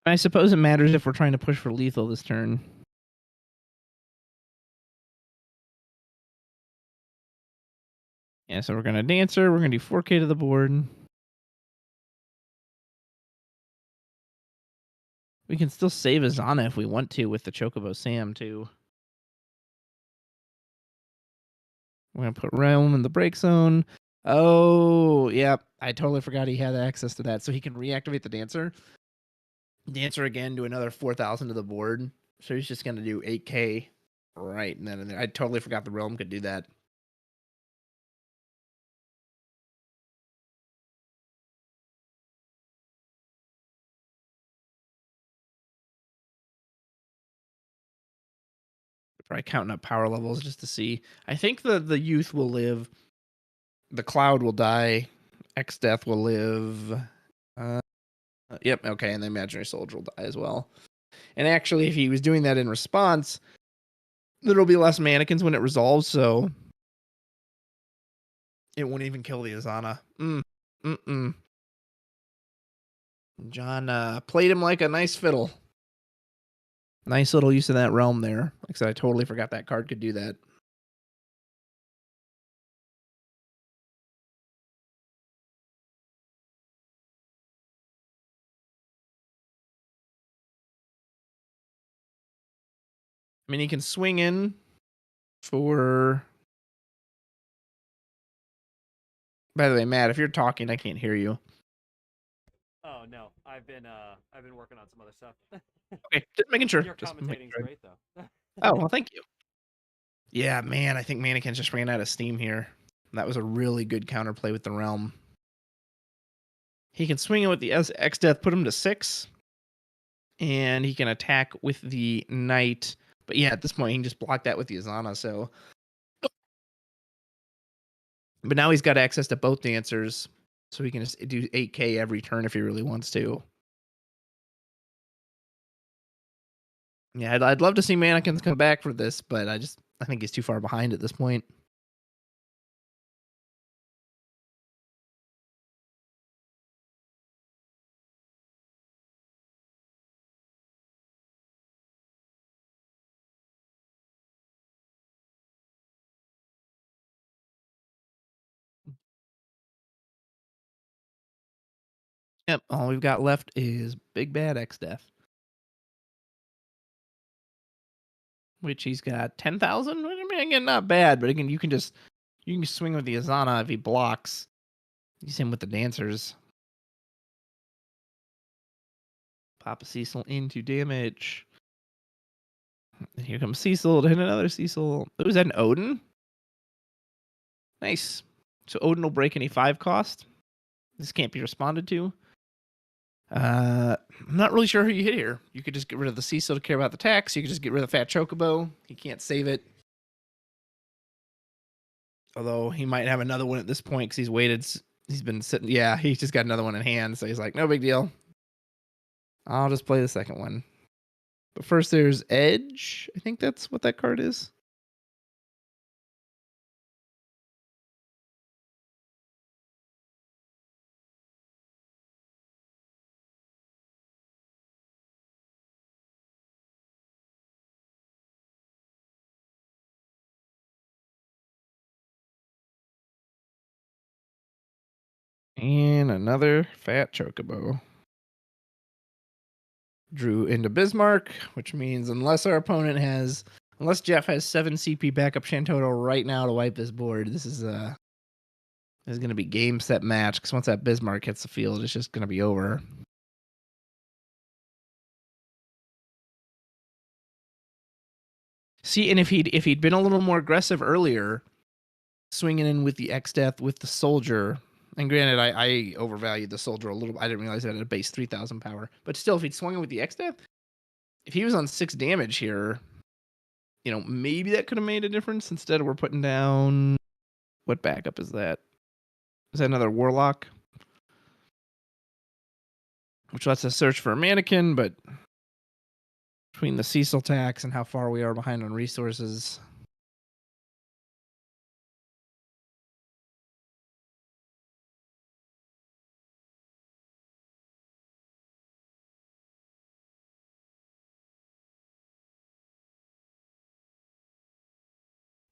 I suppose it matters if we're trying to push for lethal this turn. Yeah, so we're gonna dancer. We're gonna do 4K to the board. We can still save Azana if we want to with the Chocobo Sam too. We're gonna put Realm in the break zone. Oh, yeah. I totally forgot he had access to that. So he can reactivate the dancer. Dancer again, do another 4,000 to the board. So he's just gonna do 8K right and then and there. I totally forgot the Realm could do that. Probably counting up power levels just to see. I think the youth will live. The cloud will die. X Death will live. Yep. Okay, and the imaginary soldier will die as well. And actually, if he was doing that in response, there'll be less mannequins when it resolves, so it won't even kill the Azana. John played him like a nice fiddle. Nice little use of that realm there. Like I said, I totally forgot that card could do that. I mean, he can swing in for... By the way, Matt, if you're talking, I can't hear you. Oh no, I've been working on some other stuff. Okay, just making sure. Your Just making commentating's sure. great though. Oh, well, thank you. Yeah, man, I think mannequins just ran out of steam here. That was a really good counterplay with the realm. He can swing in with the X Death, put him to 6. And he can attack with the Knight. But yeah, at this point, he can just block that with the Azana, so... But now he's got access to both dancers, so he can just do 8k every turn if he really wants to. Yeah, I'd love to see mannequins come back for this, but I think he's too far behind at this point. Yep, all we've got left is Big Bad X Death. Which he's got 10,000. I mean, again, not bad, but again, you can swing with the Azana if he blocks. Use him with the dancers. Papa Cecil into damage. And here comes Cecil to hit another Cecil. Oh, is that an Odin? Nice. So Odin will break any 5 cost. This can't be responded to. I'm not really sure who you hit here. You could just get rid of the Cecil to care about the tax. You could just get rid of Fat Chocobo. He can't save it. Although he might have another one at this point because he's waited. He's been sitting. Yeah, he's just got another one in hand. So he's like, no big deal. I'll just play the second one. But first there's Edge. I think that's what that card is. And another Fat Chocobo. Drew into Bismarck, which means unless Jeff has 7 CP backup Shantoto right now to wipe this board, this is going to be game, set, match, because once that Bismarck hits the field, it's just going to be over. See, and if he'd been a little more aggressive earlier, swinging in with the X-Death with the Soldier, and granted, I overvalued the Soldier a little. I didn't realize it had a base 3,000 power. But still, if he'd swung in with the X-Death, if he was on 6 damage here, maybe that could have made a difference. Instead, we're putting down... What backup is that? Is that another Warlock? Which lets us search for a mannequin, but between the Cecil tax and how far we are behind on resources...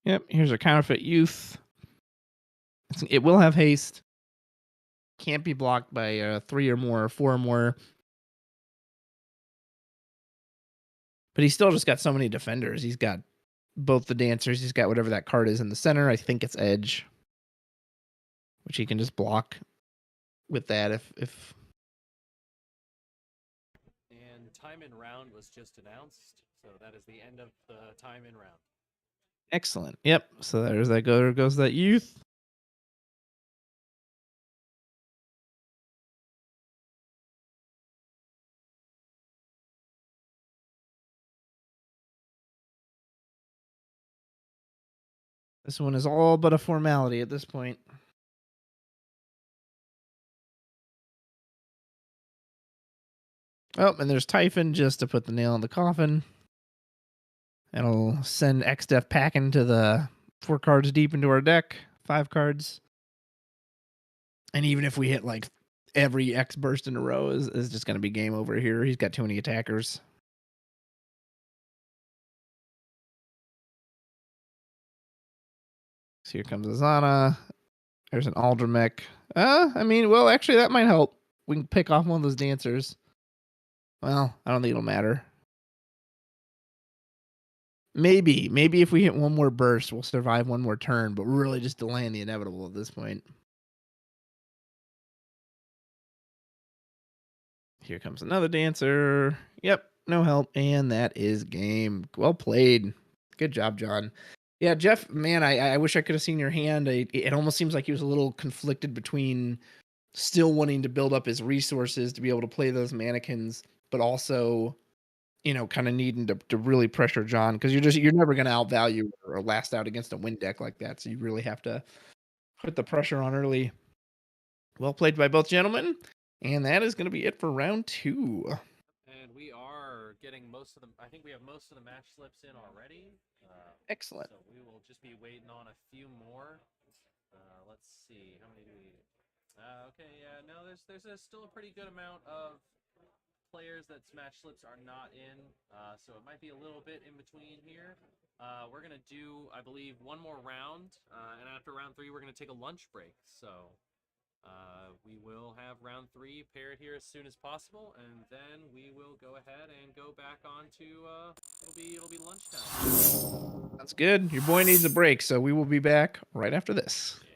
Yep, here's a counterfeit youth. It will have haste. Can't be blocked by 3 or more, or 4 or more. But he's still just got so many defenders. He's got both the dancers. He's got whatever that card is in the center. I think it's Edge, which he can just block with that if... And time in round was just announced, so that is the end of the time in round. Excellent. Yep. So there goes that youth. This one is all but a formality at this point. Oh, and there's Typhon just to put the nail in the coffin. It'll send X-Def packing to the 4 cards deep into our deck. 5 cards. And even if we hit like every X burst in a row is just going to be game over here. He's got too many attackers. So here comes Azana. There's an Aldramech. I mean, well, actually, that might help. We can pick off one of those dancers. Well, I don't think it'll matter. Maybe if we hit one more burst, we'll survive one more turn, but we're really just delaying the inevitable at this point. Here comes another dancer. Yep, no help. And that is game. Well played. Good job, John. Yeah, Jeff, man, I wish I could have seen your hand. It almost seems like he was a little conflicted between still wanting to build up his resources to be able to play those mannequins, but also, you know, kind of needing to really pressure John, because you're never going to outvalue or last out against a win deck like that. So you really have to put the pressure on early. Well played by both gentlemen. And that is going to be it for round 2. And we are getting most of them. I think we have most of the match slips in already. Excellent. So we will just be waiting on a few more. Let's see. How many do we... okay, yeah, no, there's still a pretty good amount of players that match slips are not in. So it might be a little bit in between here. We're going to do, I believe, one more round. And after round 3, we're going to take a lunch break. So... we will have round 3 paired here as soon as possible, and then we will go ahead and go back on to it'll be lunchtime. That's good. Your boy needs a break, so we will be back right after this. Yeah.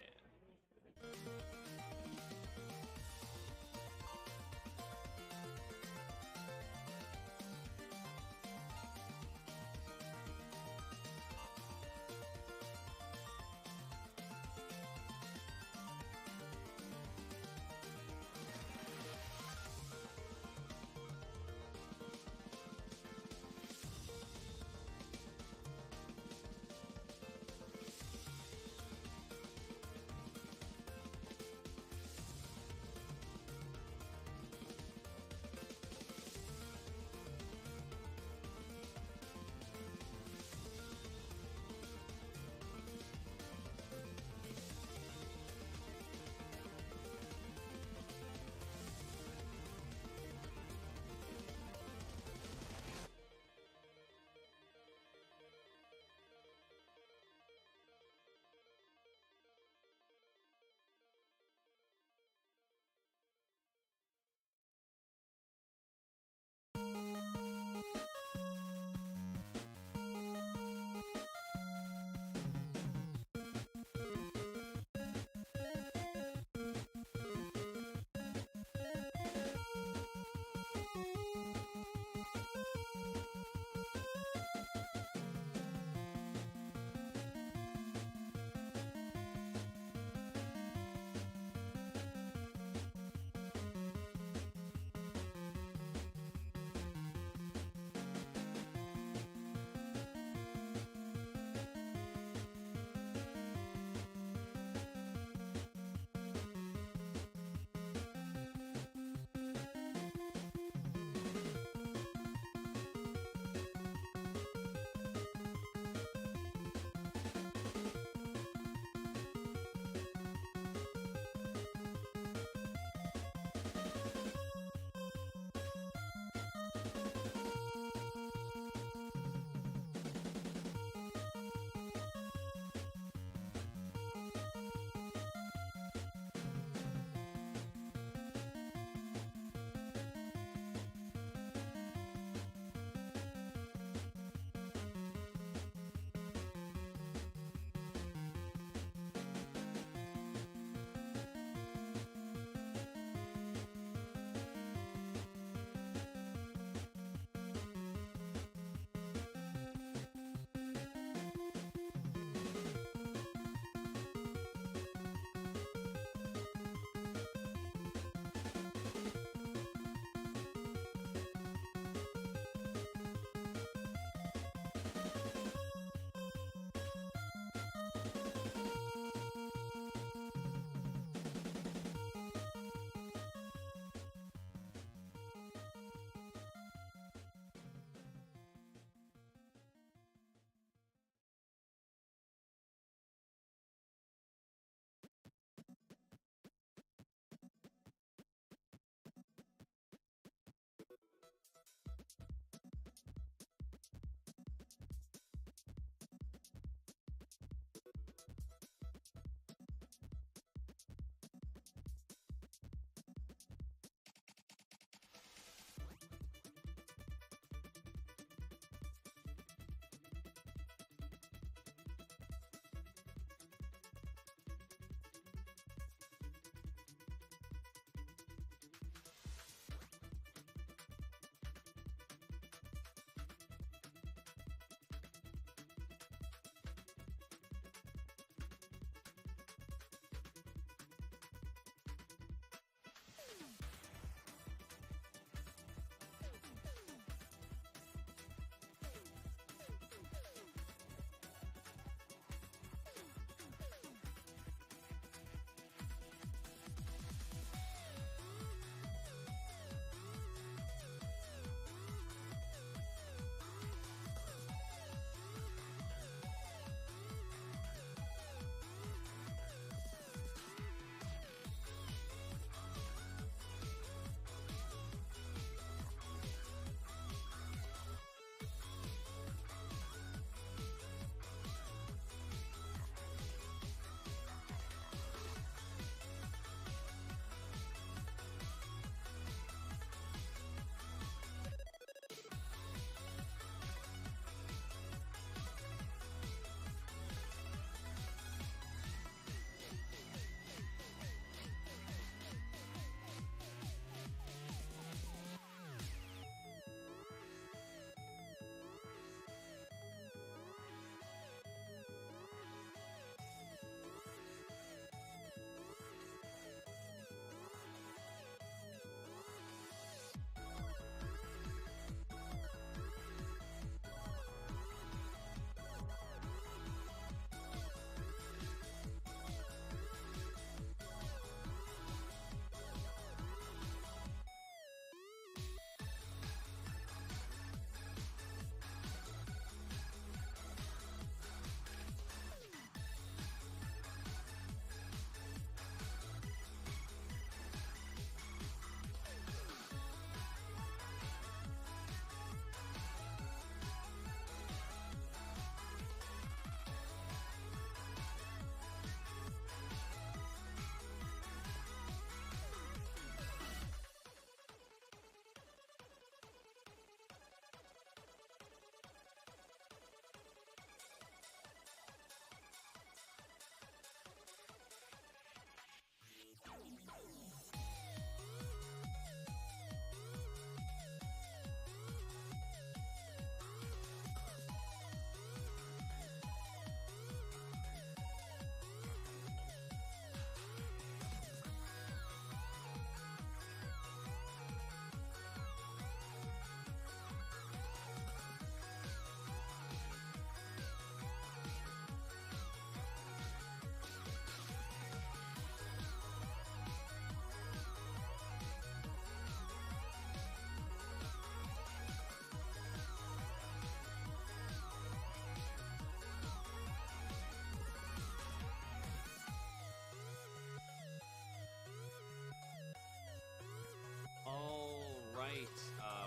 right,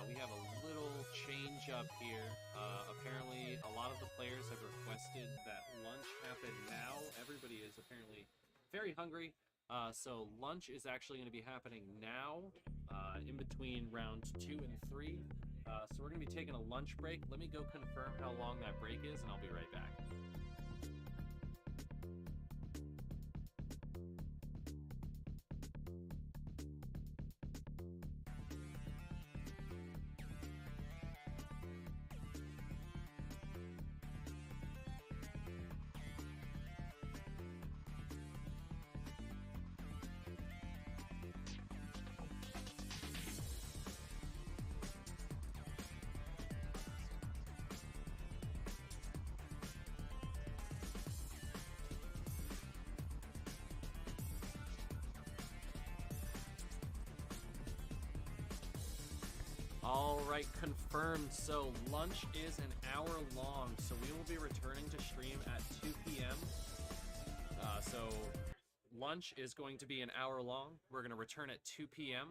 we have a little change up here. Apparently, a lot of the players have requested that lunch happen now. Everybody is apparently very hungry, so lunch is actually going to be happening now, in between rounds 2 and 3. So we're going to be taking a lunch break. Let me go confirm how long that break is, and I'll be right back. All right, confirmed. So lunch is an hour long, so we will be returning to stream at 2 p.m. So lunch is going to be an hour long. We're going to return at 2 p.m.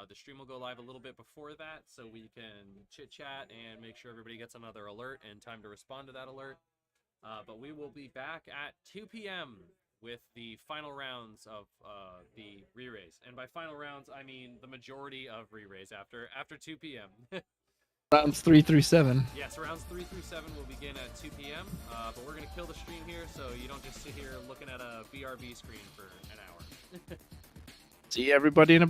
The stream will go live a little bit before that, so we can chit-chat and make sure everybody gets another alert and time to respond to that alert. But we will be back at 2 p.m. with the final rounds of the re-raise. And by final rounds, I mean the majority of re-raise after 2 p.m. Rounds 3 through 7. Yes, rounds 3 through 7 will begin at 2 p.m. But we're going to kill the stream here, so you don't just sit here looking at a BRB screen for an hour. See everybody in a